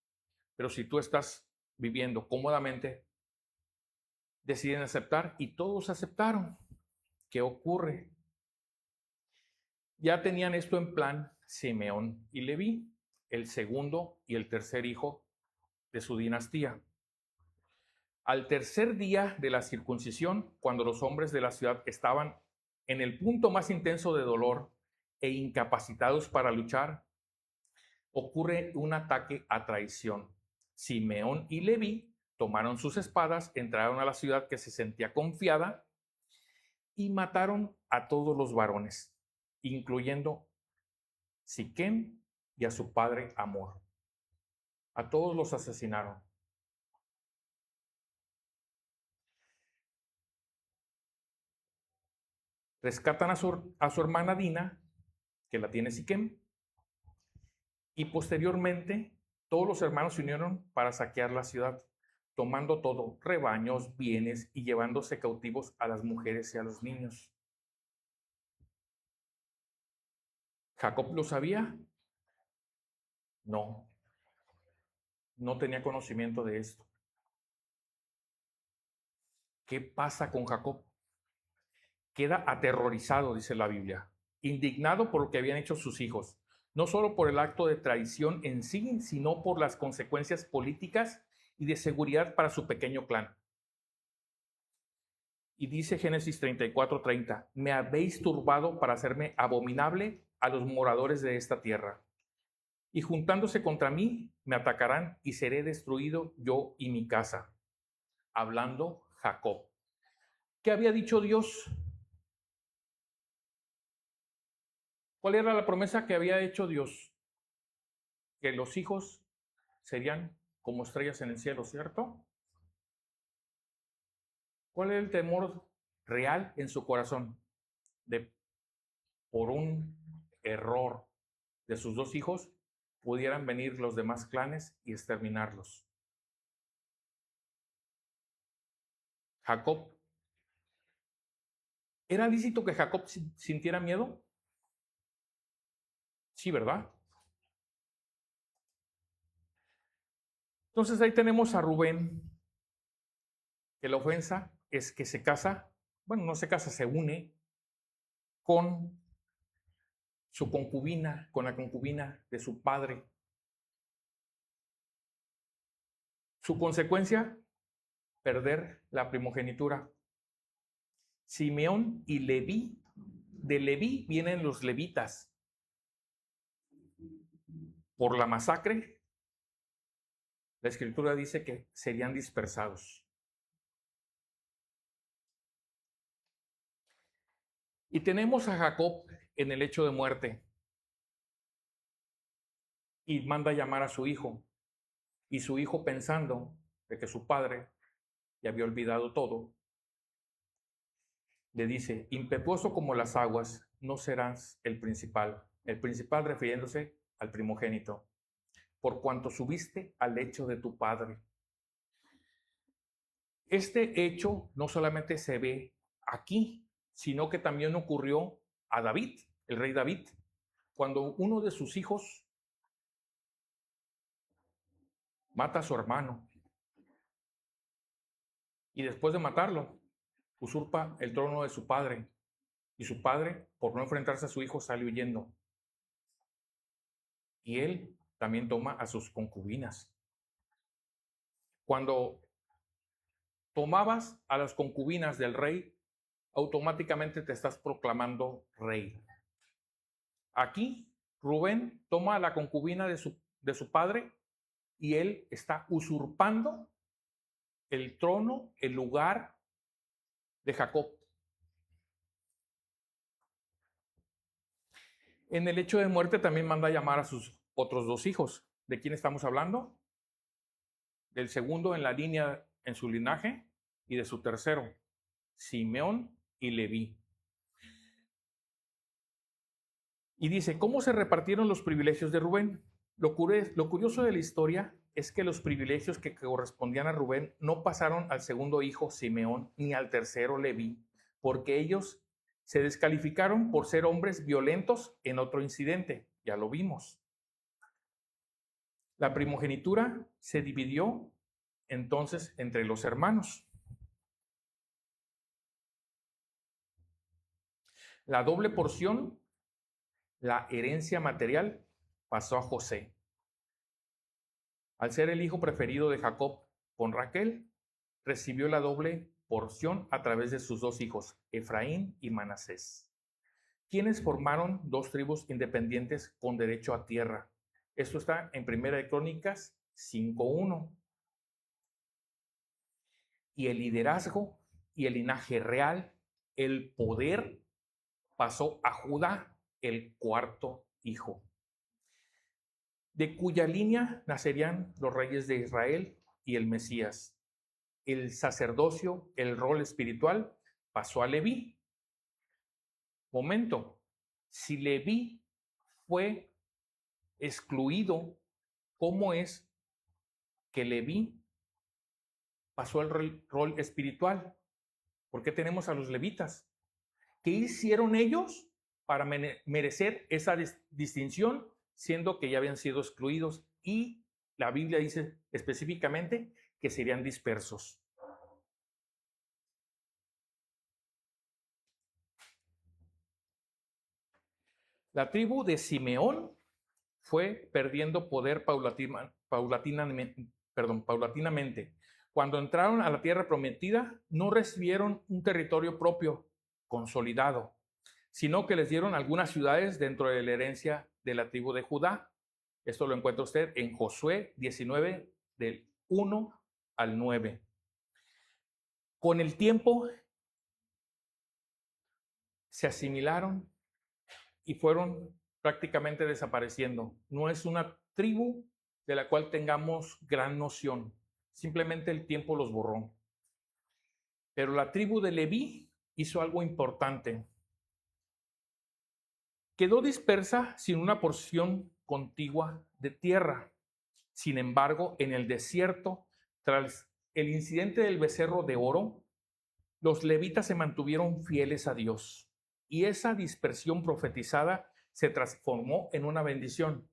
Pero si tú estás viviendo cómodamente, deciden aceptar y todos aceptaron. ¿Qué ocurre? Ya tenían esto en plan Simeón y Leví, el segundo y el tercer hijo de su dinastía. Al tercer día de la circuncisión, cuando los hombres de la ciudad estaban en el punto más intenso de dolor e incapacitados para luchar, ocurre un ataque a traición. Simeón y Leví tomaron sus espadas, entraron a la ciudad que se sentía confiada y mataron a todos los varones, incluyendo Siquem y a su padre Amor. A todos los asesinaron. Rescatan a su hermana Dina, que la tiene Siquem, y posteriormente todos los hermanos se unieron para saquear la ciudad, tomando todo, rebaños, bienes y llevándose cautivos a las mujeres y a los niños. ¿Jacob lo sabía? No, no tenía conocimiento de esto. ¿Qué pasa con Jacob? Queda aterrorizado, dice la Biblia. indignado por lo que habían hecho sus hijos, no solo por el acto de traición en sí, sino por las consecuencias políticas y de seguridad para su pequeño clan. Y dice Génesis 34:30, me habéis turbado para hacerme abominable a los moradores de esta tierra. Y juntándose contra mí, me atacarán y seré destruido yo y mi casa. Hablando Jacob. ¿Qué había dicho Dios? ¿Cuál era la promesa que había hecho Dios? Que los hijos serían como estrellas en el cielo, ¿cierto? ¿Cuál era el temor real en su corazón? De por un error de sus dos hijos pudieran venir los demás clanes y exterminarlos. Jacob. ¿Era lícito que Jacob sintiera miedo? Sí, ¿verdad? Entonces ahí tenemos a Rubén, que la ofensa es que se casa, bueno, no se casa, se une con su concubina, con la concubina de su padre. Su consecuencia, perder la primogenitura. Simeón y Leví, de Leví vienen los levitas. Por la masacre, la escritura dice que serían dispersados. Y tenemos a Jacob en el lecho de muerte y manda a llamar a su hijo. Y su hijo, pensando de que su padre ya había olvidado todo, le dice, impetuoso como las aguas, no serás el principal refiriéndose al primogénito, por cuanto subiste al lecho de tu padre. Este hecho no solamente se ve aquí, sino que también ocurrió a David, el rey David, cuando uno de sus hijos mata a su hermano y después de matarlo, usurpa el trono de su padre. Y su padre, por no enfrentarse a su hijo, sale huyendo. Y él también toma a sus concubinas. Cuando tomabas a las concubinas del rey, automáticamente te estás proclamando rey. Aquí, Rubén toma a la concubina de su padre y él está usurpando el trono, el lugar de Jacob. En el hecho de muerte también manda a llamar a sus otros dos hijos. ¿De quién estamos hablando? Del segundo en la línea, en su linaje, y de su tercero, Simeón y Leví. Y dice, ¿cómo se repartieron los privilegios de Rubén? Lo curioso de la historia es que los privilegios que correspondían a Rubén no pasaron al segundo hijo, Simeón, ni al tercero, Leví, porque ellos se descalificaron por ser hombres violentos en otro incidente. Ya lo vimos. La primogenitura se dividió entonces entre los hermanos. La doble porción, la herencia material, pasó a José. Al ser el hijo preferido de Jacob con Raquel, recibió la doble porción a través de sus dos hijos, Efraín y Manasés, quienes formaron dos tribus independientes con derecho a tierra. Esto está en Primera de Crónicas 5:1. Y el liderazgo y el linaje real, el poder, pasó a Judá, el cuarto hijo, de cuya línea nacerían los reyes de Israel y el Mesías. El sacerdocio, el rol espiritual, pasó a Leví. Momento, si Leví fue excluido, ¿cómo es que Leví pasó al rol espiritual? ¿Por qué tenemos a los levitas? ¿Qué hicieron ellos para merecer esa distinción, siendo que ya habían sido excluidos? Y la Biblia dice específicamente que serían dispersos. La tribu de Simeón fue perdiendo poder paulatinamente. Cuando entraron a la tierra prometida, no recibieron un territorio propio consolidado, sino que les dieron algunas ciudades dentro de la herencia de la tribu de Judá. Esto lo encuentra usted en Josué 19, del 1 al 9. Con el tiempo se asimilaron y fueron prácticamente desapareciendo. No es una tribu de la cual tengamos gran noción. Simplemente el tiempo los borró. Pero la tribu de Leví hizo algo importante. Quedó dispersa sin una porción contigua de tierra. Sin embargo, en el desierto, tras el incidente del becerro de oro, los levitas se mantuvieron fieles a Dios. Y esa dispersión profetizada se transformó en una bendición.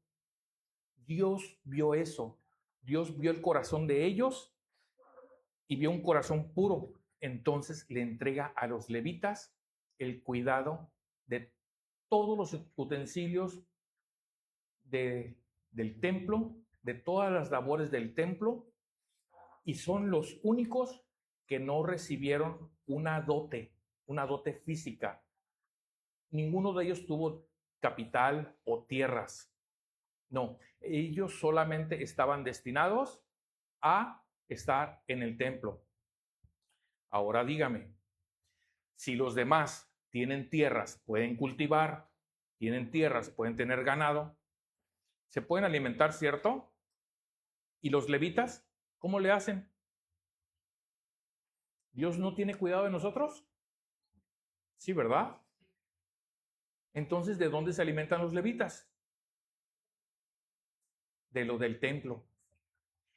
Dios vio eso. Dios vio el corazón de ellos y vio un corazón puro. Entonces le entrega a los levitas el cuidado de todos los utensilios del templo, de todas las labores del templo, y son los únicos que no recibieron una dote física. Ninguno de ellos tuvo capital o tierras. No, ellos solamente estaban destinados a estar en el templo. Ahora dígame, si los demás tienen tierras, pueden cultivar, tienen tierras, pueden tener ganado, se pueden alimentar, ¿cierto? ¿Y los levitas, cómo le hacen? ¿Dios no tiene cuidado de nosotros? Sí, ¿verdad? Entonces, ¿de dónde se alimentan los levitas? De lo del templo.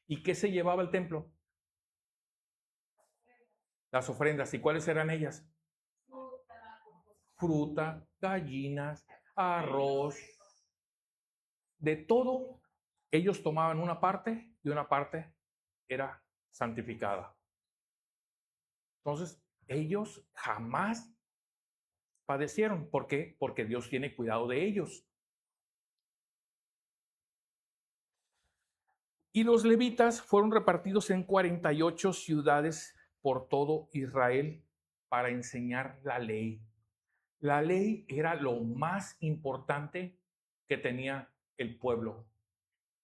¿Y qué se llevaba al templo? Las ofrendas. ¿Y cuáles eran ellas? Fruta, gallinas, arroz. De todo, ellos tomaban una parte y una parte era santificada. Entonces, ellos jamás padecieron. ¿Por qué? Porque Dios tiene cuidado de ellos. Y los levitas fueron repartidos en 48 ciudades por todo Israel para enseñar la ley. La ley era lo más importante que tenía el pueblo.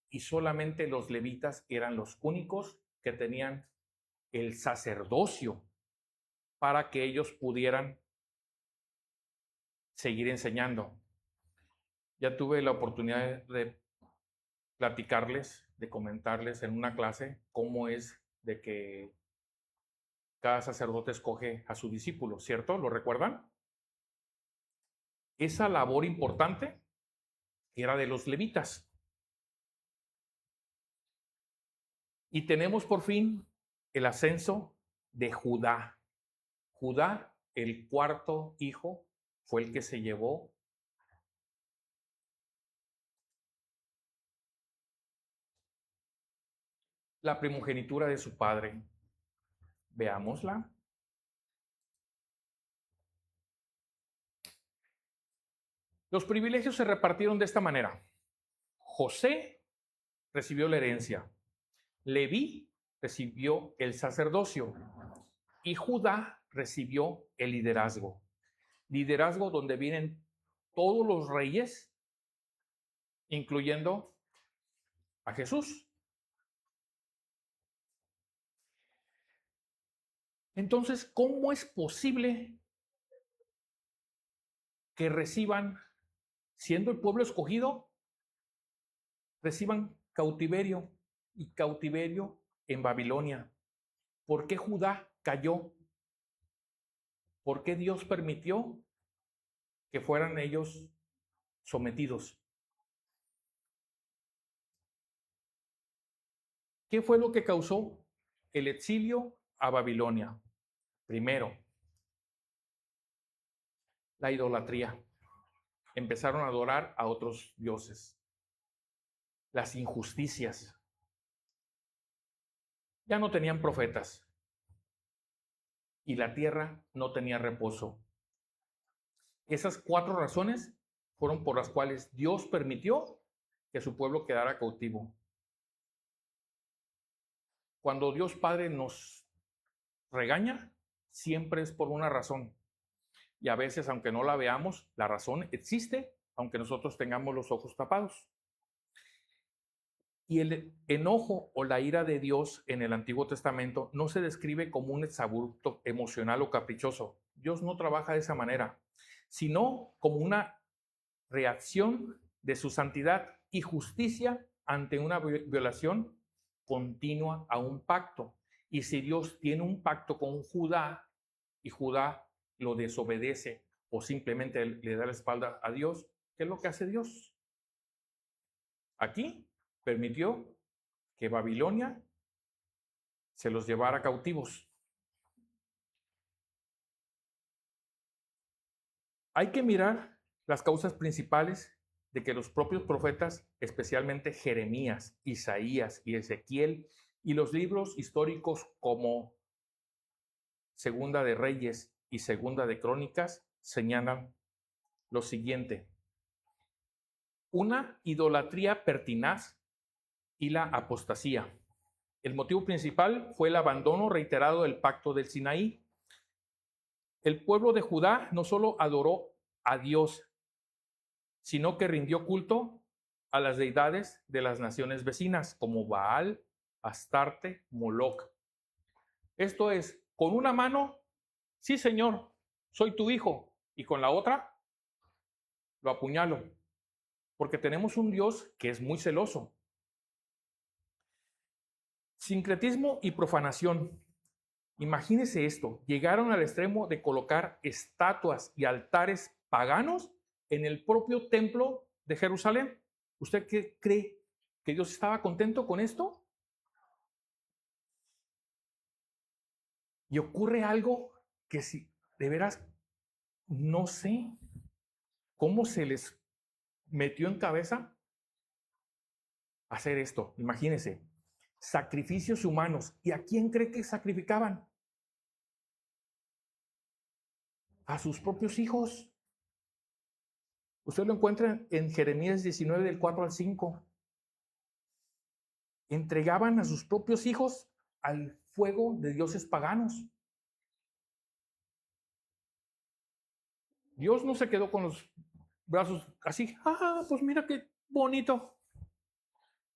Y solamente los levitas eran los únicos que tenían el sacerdocio para que ellos pudieran seguir enseñando. Ya tuve la oportunidad de platicarles, de comentarles en una clase cómo es de que cada sacerdote escoge a su discípulo, ¿cierto? ¿Lo recuerdan? Esa labor importante era de los levitas. Y tenemos por fin el ascenso de Judá. Judá, el cuarto hijo, fue el que se llevó la primogenitura de su padre. Veámosla. Los privilegios se repartieron de esta manera. José recibió la herencia. Leví recibió el sacerdocio. Y Judá recibió el liderazgo. Liderazgo donde vienen todos los reyes, incluyendo a Jesús. Entonces, ¿cómo es posible que reciban, siendo el pueblo escogido, reciban cautiverio y cautiverio en Babilonia? ¿Por qué Judá cayó? ¿Por qué Dios permitió que fueran ellos sometidos? ¿Qué fue lo que causó el exilio a Babilonia? Primero, la idolatría. Empezaron a adorar a otros dioses. Las injusticias. Ya no tenían profetas. Y la tierra no tenía reposo. Esas 4 razones fueron por las cuales Dios permitió que su pueblo quedara cautivo. Cuando Dios Padre nos regaña, siempre es por una razón. Y a veces, aunque no la veamos, la razón existe, aunque nosotros tengamos los ojos tapados. Y el enojo o la ira de Dios en el Antiguo Testamento no se describe como un exabrupto emocional o caprichoso. Dios no trabaja de esa manera, sino como una reacción de su santidad y justicia ante una violación continua a un pacto. Y si Dios tiene un pacto con Judá y Judá lo desobedece o simplemente le da la espalda a Dios, ¿qué es lo que hace Dios? Aquí permitió que Babilonia se los llevara cautivos. Hay que mirar las causas principales de que los propios profetas, especialmente Jeremías, Isaías y Ezequiel, y los libros históricos como Segunda de Reyes y Segunda de Crónicas, señalan lo siguiente: una idolatría pertinaz y la apostasía. El motivo principal fue el abandono reiterado del pacto del Sinaí. El pueblo de Judá no solo adoró a Dios, sino que rindió culto a las deidades de las naciones vecinas, como Baal, Astarte, Moloc. Esto es, con una mano, sí Señor, soy tu hijo, y con la otra, lo apuñalo, porque tenemos un Dios que es muy celoso. Sincretismo y profanación. Imagínese esto, llegaron al extremo de colocar estatuas y altares paganos en el propio templo de Jerusalén. ¿Usted qué cree? ¿Que Dios estaba contento con esto? Y ocurre algo que si de veras no sé cómo se les metió en cabeza hacer esto. Imagínese, sacrificios humanos. ¿Y a quién cree que sacrificaban? A sus propios hijos. Usted lo encuentra en Jeremías 19, del 4 al 5. Entregaban a sus propios hijos al fuego de dioses paganos. Dios no se quedó con los brazos así, pues mira qué bonito.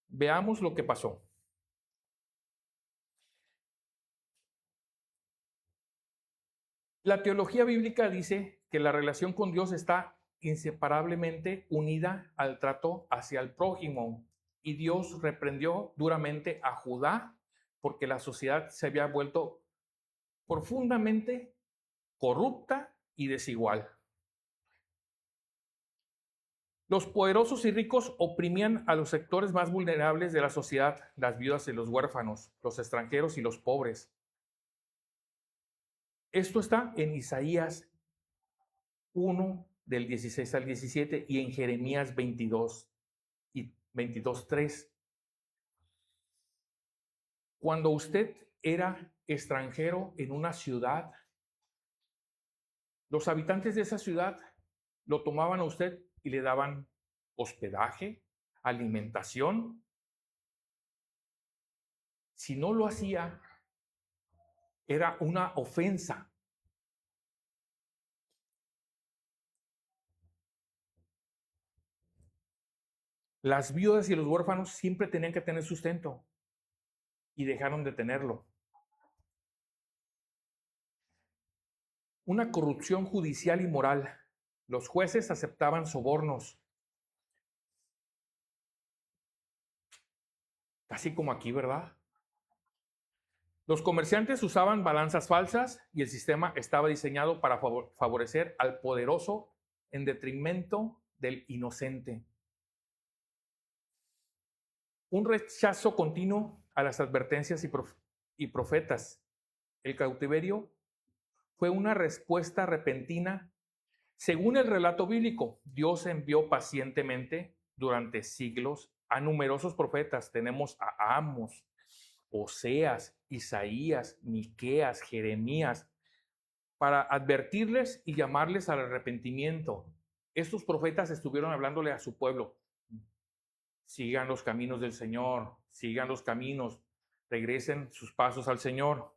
Veamos lo que pasó. La teología bíblica dice que la relación con Dios está inseparablemente unida al trato hacia el prójimo, y Dios reprendió duramente a Judá porque la sociedad se había vuelto profundamente corrupta y desigual. Los poderosos y ricos oprimían a los sectores más vulnerables de la sociedad, las viudas y los huérfanos, los extranjeros y los pobres. Esto está en Isaías 1, del 16 al 17, y en Jeremías 22 y 22:3. Cuando usted era extranjero en una ciudad, los habitantes de esa ciudad lo tomaban a usted y le daban hospedaje, alimentación. Si no lo hacía, era una ofensa. Las viudas y los huérfanos siempre tenían que tener sustento y dejaron de tenerlo. Una corrupción judicial y moral. Los jueces aceptaban sobornos. Así como aquí, ¿verdad? Los comerciantes usaban balanzas falsas y el sistema estaba diseñado para favorecer al poderoso en detrimento del inocente. Un rechazo continuo a las advertencias y profetas. El cautiverio fue una respuesta repentina. Según el relato bíblico, Dios envió pacientemente durante siglos a numerosos profetas. Tenemos a Amos, Oseas, Isaías, Miqueas, Jeremías, para advertirles y llamarles al arrepentimiento. estos profetas estuvieron hablándole a su pueblo. Sigan los caminos del Señor, sigan los caminos, regresen sus pasos al Señor.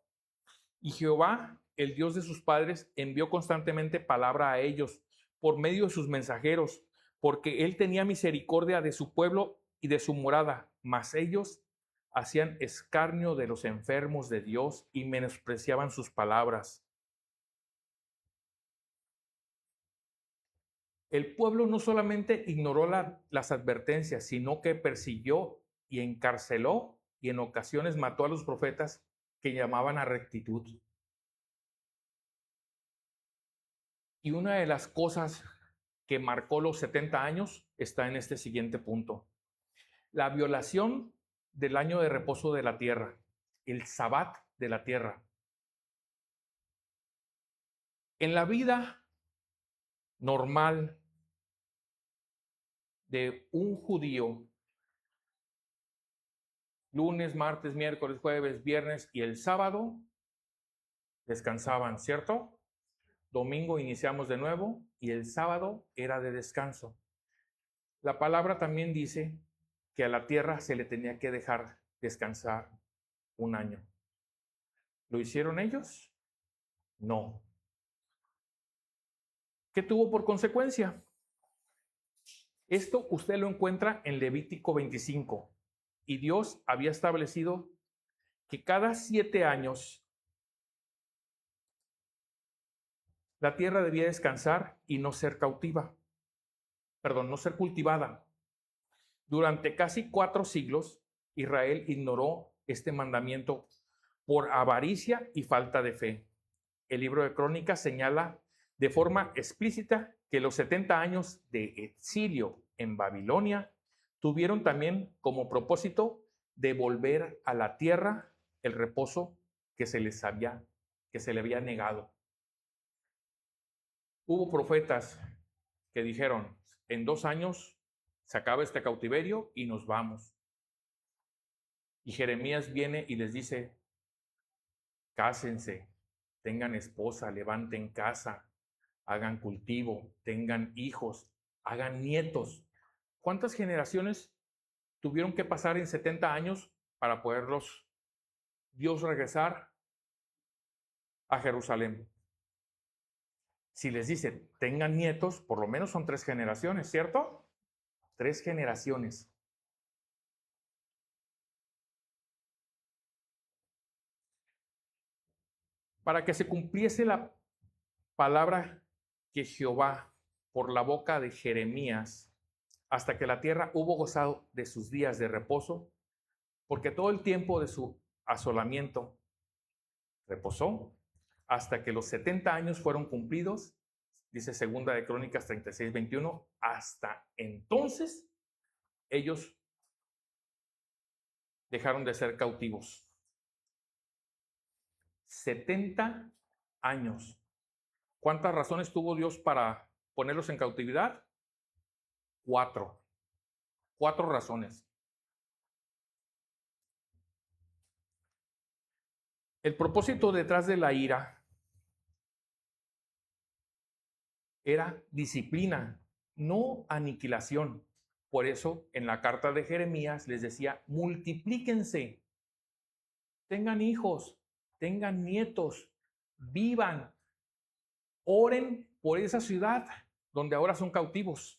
Y Jehová, el Dios de sus padres, envió constantemente palabra a ellos por medio de sus mensajeros, porque él tenía misericordia de su pueblo y de su morada, mas ellos hacían escarnio de los enfermos de Dios y menospreciaban sus palabras. El pueblo no solamente ignoró las advertencias, sino que persiguió y encarceló y en ocasiones mató a los profetas que llamaban a rectitud. Y una de las cosas que marcó los 70 años está en este siguiente punto. La violación del año de reposo de la tierra, el sabbat de la tierra. En la vida normal de un judío, lunes, martes, miércoles, jueves, viernes y el sábado descansaban, ¿cierto? Domingo iniciamos de nuevo y el sábado era de descanso. La palabra también dice que a la tierra se le tenía que dejar descansar un año. ¿Lo hicieron ellos? No. ¿Qué tuvo por consecuencia? Esto usted lo encuentra en Levítico 25. Y Dios había establecido que cada 7 años la tierra debía descansar y no ser cautiva. Perdón, no ser cultivada. Durante casi 4 siglos, Israel ignoró este mandamiento por avaricia y falta de fe. El libro de Crónicas señala de forma explícita que los 70 años de exilio en Babilonia tuvieron también como propósito devolver a la tierra el reposo que se le había negado. Hubo profetas que dijeron, en 2 años se acaba este cautiverio y nos vamos. Y Jeremías viene y les dice, cásense, tengan esposa, levanten casa, hagan cultivo, tengan hijos, hagan nietos. ¿Cuántas generaciones tuvieron que pasar en 70 años para poderlos Dios regresar a Jerusalén? Si les dice, tengan nietos, por lo menos son 3 generaciones, ¿cierto? 3 generaciones. Para que se cumpliese la palabra que Jehová, por la boca de Jeremías, hasta que la tierra hubo gozado de sus días de reposo, porque todo el tiempo de su asolamiento reposó, hasta que los 70 años fueron cumplidos, dice segunda de Crónicas 36, 21, hasta entonces ellos dejaron de ser cautivos. 70 años. ¿Cuántas razones tuvo Dios para ponerlos en cautividad? 4. 4 razones. El propósito detrás de la ira era disciplina, no aniquilación. Por eso en la carta de Jeremías les decía, multiplíquense, tengan hijos, tengan nietos, vivan, oren por esa ciudad donde ahora son cautivos.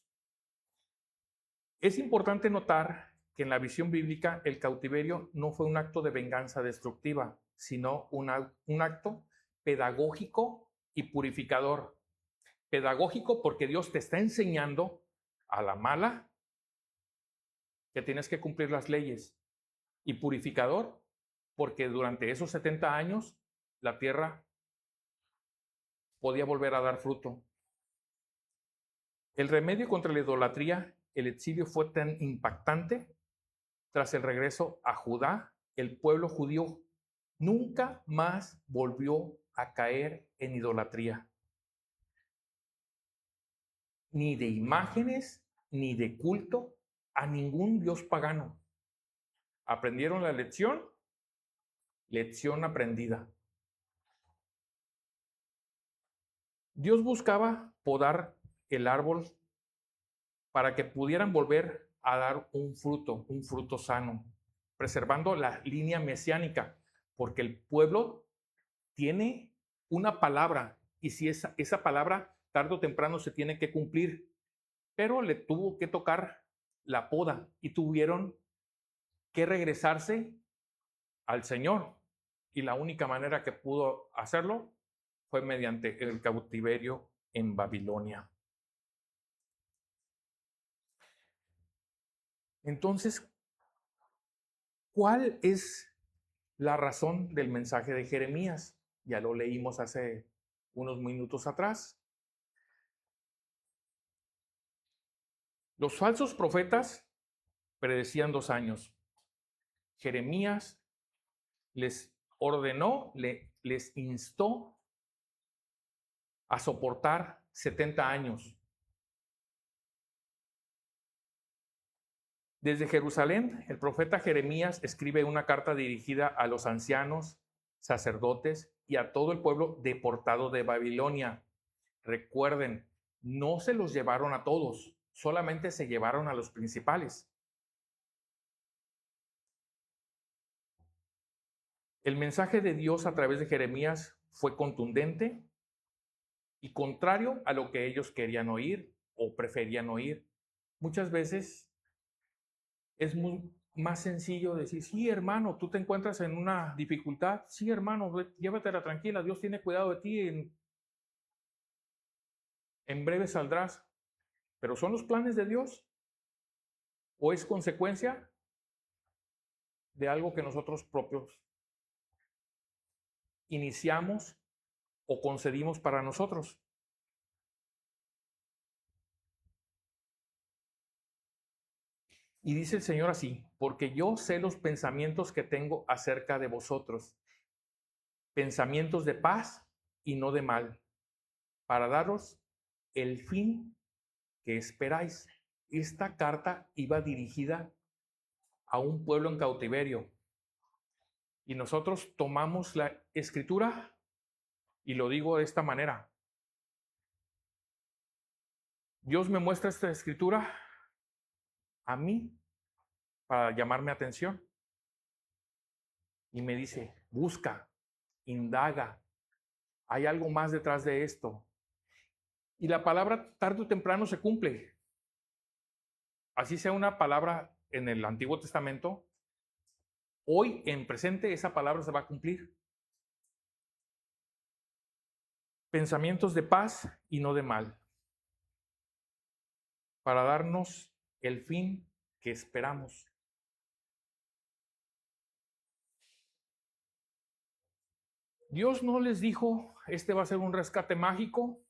Es importante notar que en la visión bíblica el cautiverio no fue un acto de venganza destructiva, sino un acto pedagógico y purificador. Pedagógico porque Dios te está enseñando a la mala que tienes que cumplir las leyes. Y purificador porque durante esos 70 años la tierra podía volver a dar fruto. El remedio contra la idolatría, el exilio fue tan impactante. Tras el regreso a Judá, el pueblo judío nunca más volvió a caer en idolatría. Ni de imágenes, ni de culto a ningún dios pagano. ¿Aprendieron la lección? Lección aprendida. Dios buscaba podar el árbol para que pudieran volver a dar un fruto sano, preservando la línea mesiánica, porque el pueblo tiene una palabra y si esa palabra tarde o temprano se tiene que cumplir, pero le tuvo que tocar la poda y tuvieron que regresarse al Señor. Y la única manera que pudo hacerlo fue mediante el cautiverio en Babilonia. Entonces, ¿cuál es la razón del mensaje de Jeremías? Ya lo leímos hace unos minutos atrás. Los falsos profetas predecían 2 años. Jeremías les ordenó, les instó a soportar 70 años. Desde Jerusalén, el profeta Jeremías escribe una carta dirigida a los ancianos, sacerdotes y a todo el pueblo deportado de Babilonia. Recuerden, no se los llevaron a todos, solamente se llevaron a los principales. El mensaje de Dios a través de Jeremías fue contundente y contrario a lo que ellos querían oír o preferían oír. Muchas veces es más sencillo decir, sí, hermano, tú te encuentras en una dificultad. Sí, hermano, llévatela tranquila, Dios tiene cuidado de ti, en breve saldrás. ¿Pero son los planes de Dios? ¿O es consecuencia de algo que nosotros propios iniciamos o concedimos para nosotros? Y dice el Señor así, porque yo sé los pensamientos que tengo acerca de vosotros, pensamientos de paz y no de mal, para daros el fin que esperáis. Esta carta iba dirigida a un pueblo en cautiverio. Y nosotros tomamos la escritura y lo digo de esta manera. Dios me muestra esta escritura a mí para llamarme atención. Y me dice, busca, indaga, hay algo más detrás de esto. Y la palabra tarde o temprano se cumple. Así sea una palabra en el Antiguo Testamento, hoy en presente esa palabra se va a cumplir. Pensamientos de paz y no de mal, para darnos el fin que esperamos. Dios no les dijo, este va a ser un rescate mágico,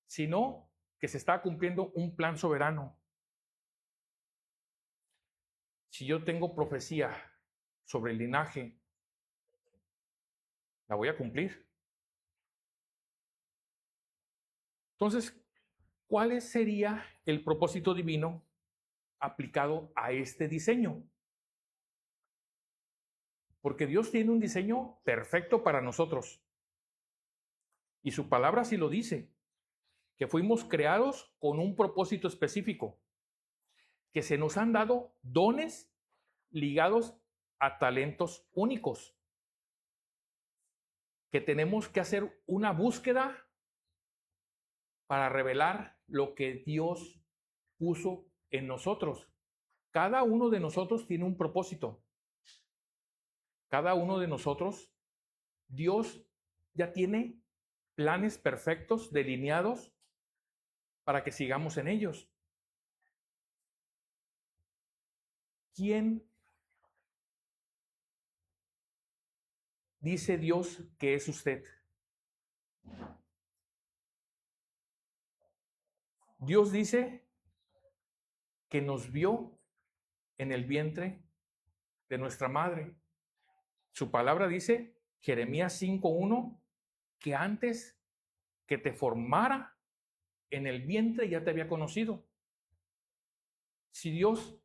sino que se está cumpliendo un plan soberano. Si yo tengo profecía sobre el linaje, la voy a cumplir. Entonces, ¿cuál sería el propósito divino aplicado a este diseño? Porque Dios tiene un diseño perfecto para nosotros. Y su palabra sí lo dice, que fuimos creados con un propósito específico, que se nos han dado dones ligados a talentos únicos, que tenemos que hacer una búsqueda para revelar lo que Dios puso en nosotros. Cada uno de nosotros tiene un propósito. Cada uno de nosotros, Dios ya tiene planes perfectos, delineados, para que sigamos en ellos. ¿Quién dice Dios que es usted? Dios dice que nos vio en el vientre de nuestra madre. Su palabra dice, Jeremías 5:1, que antes que te formara en el vientre ya te había conocido. Si Dios,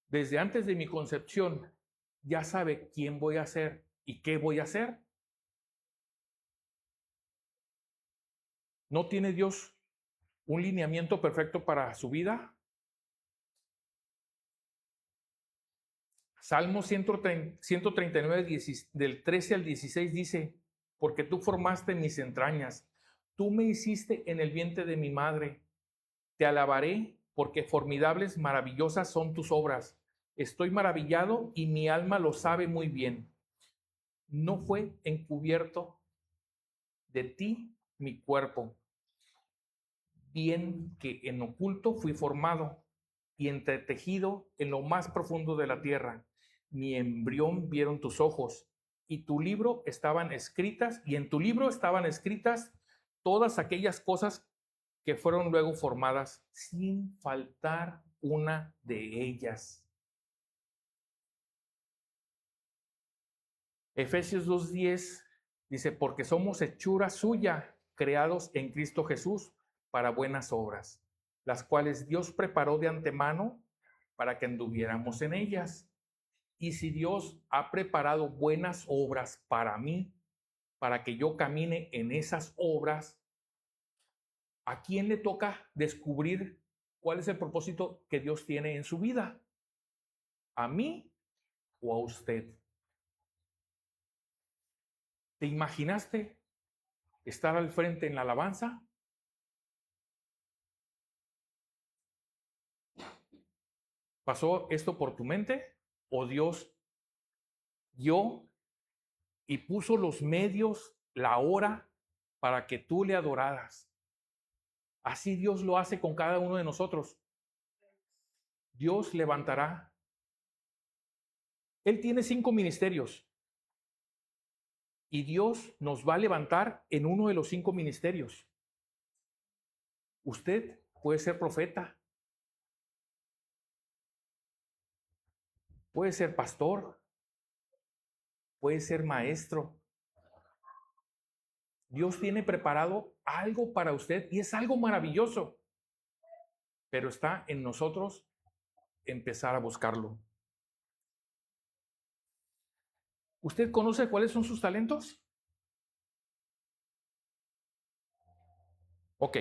desde antes de mi concepción, ya sabe quién voy a ser y qué voy a hacer, ¿no tiene Dios un lineamiento perfecto para su vida. Salmo 139, del 13 al 16 dice, porque tú formaste mis entrañas, tú me hiciste en el vientre de mi madre. Te alabaré porque formidables, maravillosas son tus obras. Estoy maravillado y mi alma lo sabe muy bien. No fue encubierto de ti mi cuerpo, bien que en oculto fui formado y entretejido en lo más profundo de la tierra. Mi embrión vieron tus ojos y tu libro estaban escritas, y en tu libro estaban escritas todas aquellas cosas que fueron luego formadas, sin faltar una de ellas. Efesios 2:10 dice, porque somos hechura suya, creados en Cristo Jesús para buenas obras, las cuales Dios preparó de antemano para que anduviéramos en ellas. Y si Dios ha preparado buenas obras para mí, para que yo camine en esas obras, ¿a quién le toca descubrir cuál es el propósito que Dios tiene en su vida? ¿A mí o a usted? ¿Te imaginaste estar al frente en la alabanza? ¿Pasó esto por tu mente? ¿O Dios dio y puso los medios, la hora, para que tú le adoraras? Así Dios lo hace con cada uno de nosotros. Dios levantará. Él tiene 5 ministerios y Dios nos va a levantar en uno de los 5 ministerios. Usted puede ser profeta, puede ser pastor, puede ser maestro. Dios tiene preparado algo para usted y es algo maravilloso, pero está en nosotros empezar a buscarlo. ¿Usted conoce cuáles son sus talentos? Ok.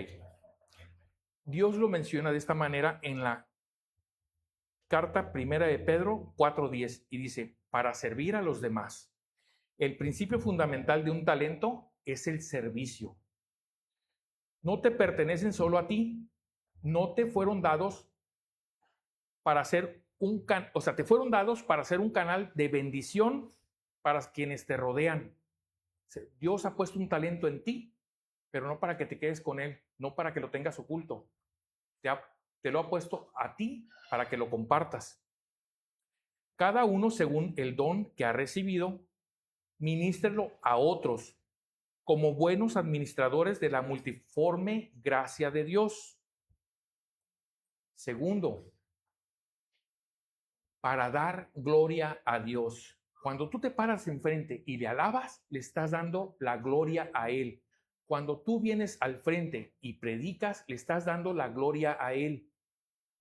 Dios lo menciona de esta manera en la carta primera de Pedro 4:10 y dice, para servir a los demás. El principio fundamental de un talento es el servicio. No te pertenecen solo a ti, no te fueron dados para hacer te fueron dados para ser un canal de bendición para quienes te rodean. Dios ha puesto un talento en ti, pero no para que te quedes con él, no para que lo tengas oculto. Te lo ha puesto a ti para que lo compartas. Cada uno según el don que ha recibido, ministrelo a otros como buenos administradores de la multiforme gracia de Dios. Segundo, para dar gloria a Dios. Cuando tú te paras enfrente y le alabas, le estás dando la gloria a Él. Cuando tú vienes al frente y predicas, le estás dando la gloria a Él.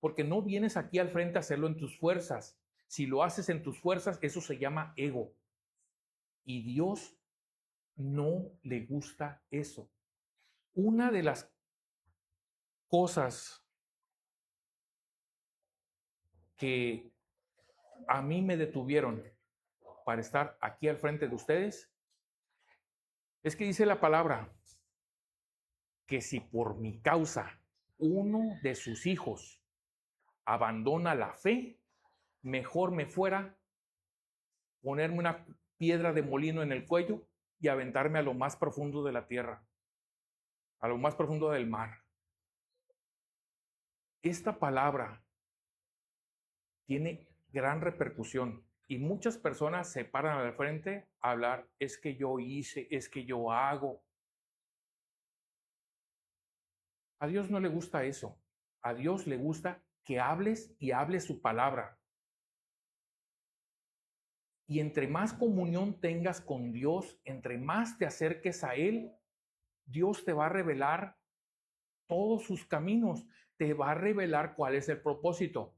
Porque no vienes aquí al frente a hacerlo en tus fuerzas. Si lo haces en tus fuerzas, eso se llama ego. Y Dios no le gusta eso. Una de las cosas que a mí me detuvieron para estar aquí al frente de ustedes es que dice la palabra que si por mi causa uno de sus hijos abandona la fe, mejor me fuera ponerme una piedra de molino en el cuello y aventarme a lo más profundo de la tierra, a lo más profundo del mar. Esta palabra tiene gran repercusión y muchas personas se paran al frente a hablar, es que yo hice, es que yo hago. A Dios no le gusta eso. A Dios le gusta que hables y hables su palabra. Y entre más comunión tengas con Dios, entre más te acerques a Él, Dios te va a revelar todos sus caminos, te va a revelar cuál es el propósito.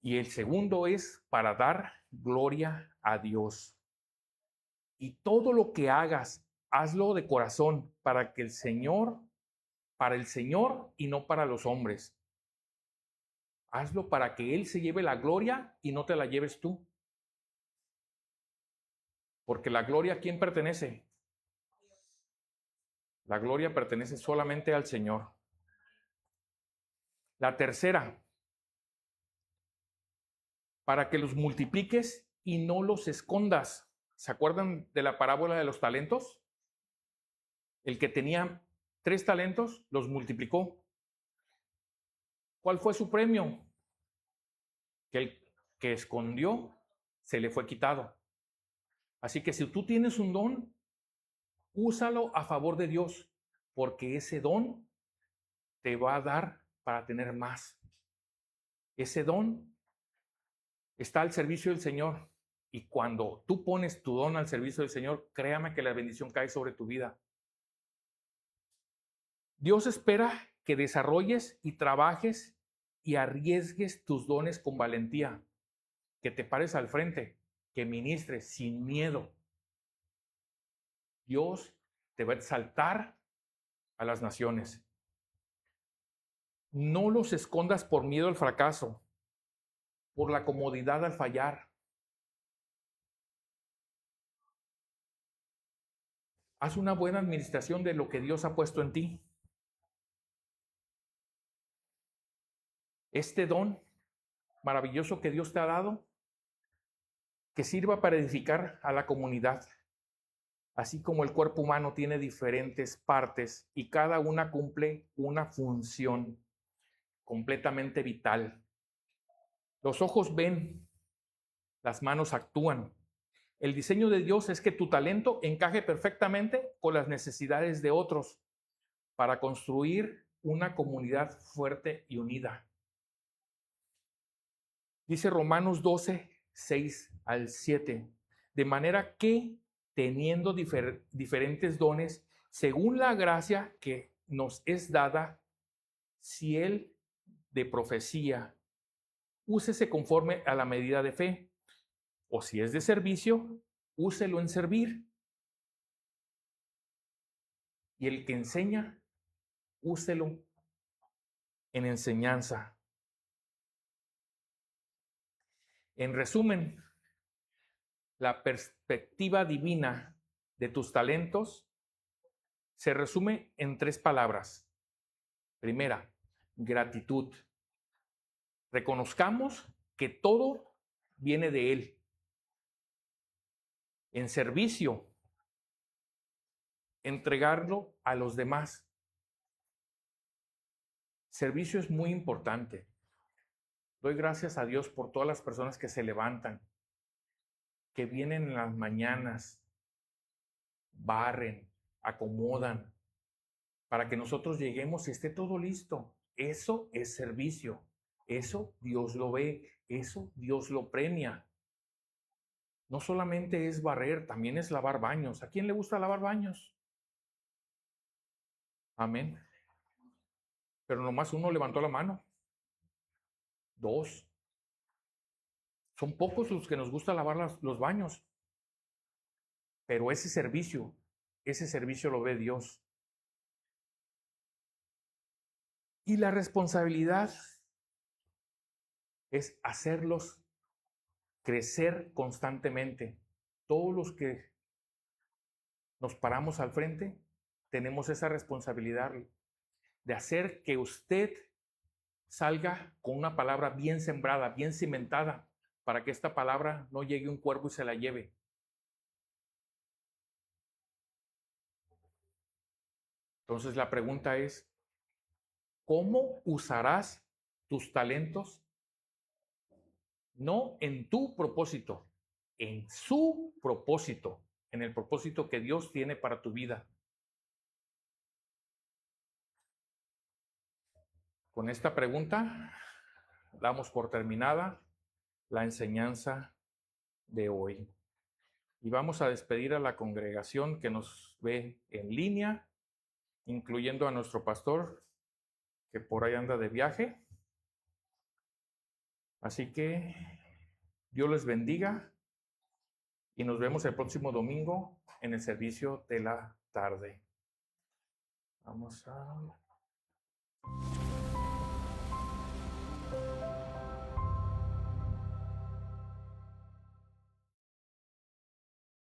Y el segundo es para dar gloria a Dios. Y todo lo que hagas, hazlo de corazón para que el Señor para el Señor y no para los hombres. Hazlo para que Él se lleve la gloria y no te la lleves tú. Porque la gloria, ¿a quién pertenece? La gloria pertenece solamente al Señor. La tercera, para que los multipliques y no los escondas. ¿Se acuerdan de la parábola de los talentos? El que tenía 3 talentos los multiplicó. ¿Cuál fue su premio? Que el que escondió se le fue quitado. Así que si tú tienes un don, úsalo a favor de Dios, porque ese don te va a dar para tener más. Ese don está al servicio del Señor. Y cuando tú pones tu don al servicio del Señor, créame que la bendición cae sobre tu vida. Dios espera que desarrolles y trabajes y arriesgues tus dones con valentía, que te pares al frente, que ministres sin miedo. Dios te va a exaltar a las naciones. No los escondas por miedo al fracaso, por la comodidad al fallar. Haz una buena administración de lo que Dios ha puesto en ti. Este don maravilloso que Dios te ha dado, que sirva para edificar a la comunidad. Así como el cuerpo humano tiene diferentes partes y cada una cumple una función completamente vital. Los ojos ven, las manos actúan. El diseño de Dios es que tu talento encaje perfectamente con las necesidades de otros para construir una comunidad fuerte y unida. Dice Romanos 12, 6 al 7, de manera que teniendo diferentes dones, según la gracia que nos es dada, si el de profecía, úsese conforme a la medida de fe, o si es de servicio, úselo en servir. Y el que enseña, úselo en enseñanza. En resumen, la perspectiva divina de tus talentos se resume en 3 palabras. Primera, gratitud. Reconozcamos que todo viene de Él. En servicio, entregarlo a los demás. Servicio es muy importante. Doy gracias a Dios por todas las personas que se levantan, que vienen en las mañanas, barren, acomodan, para que nosotros lleguemos y esté todo listo. Eso es servicio. Eso Dios lo ve. Eso Dios lo premia. No solamente es barrer, también es lavar baños. ¿A quién le gusta lavar baños? Amén. Pero nomás uno levantó la mano. 2. Son pocos los que nos gusta lavar los baños. Pero ese servicio lo ve Dios. Y la responsabilidad es hacerlos crecer constantemente. Todos los que nos paramos al frente tenemos esa responsabilidad de hacer que usted salga con una palabra bien sembrada, bien cimentada, para que esta palabra no llegue un cuervo y se la lleve. Entonces la pregunta es, ¿cómo usarás tus talentos? No en tu propósito, en su propósito, en el propósito que Dios tiene para tu vida. Con esta pregunta damos por terminada la enseñanza de hoy. Y vamos a despedir a la congregación que nos ve en línea, incluyendo a nuestro pastor, que por ahí anda de viaje. Así que Dios les bendiga y nos vemos el próximo domingo en el servicio de la tarde. Vamos a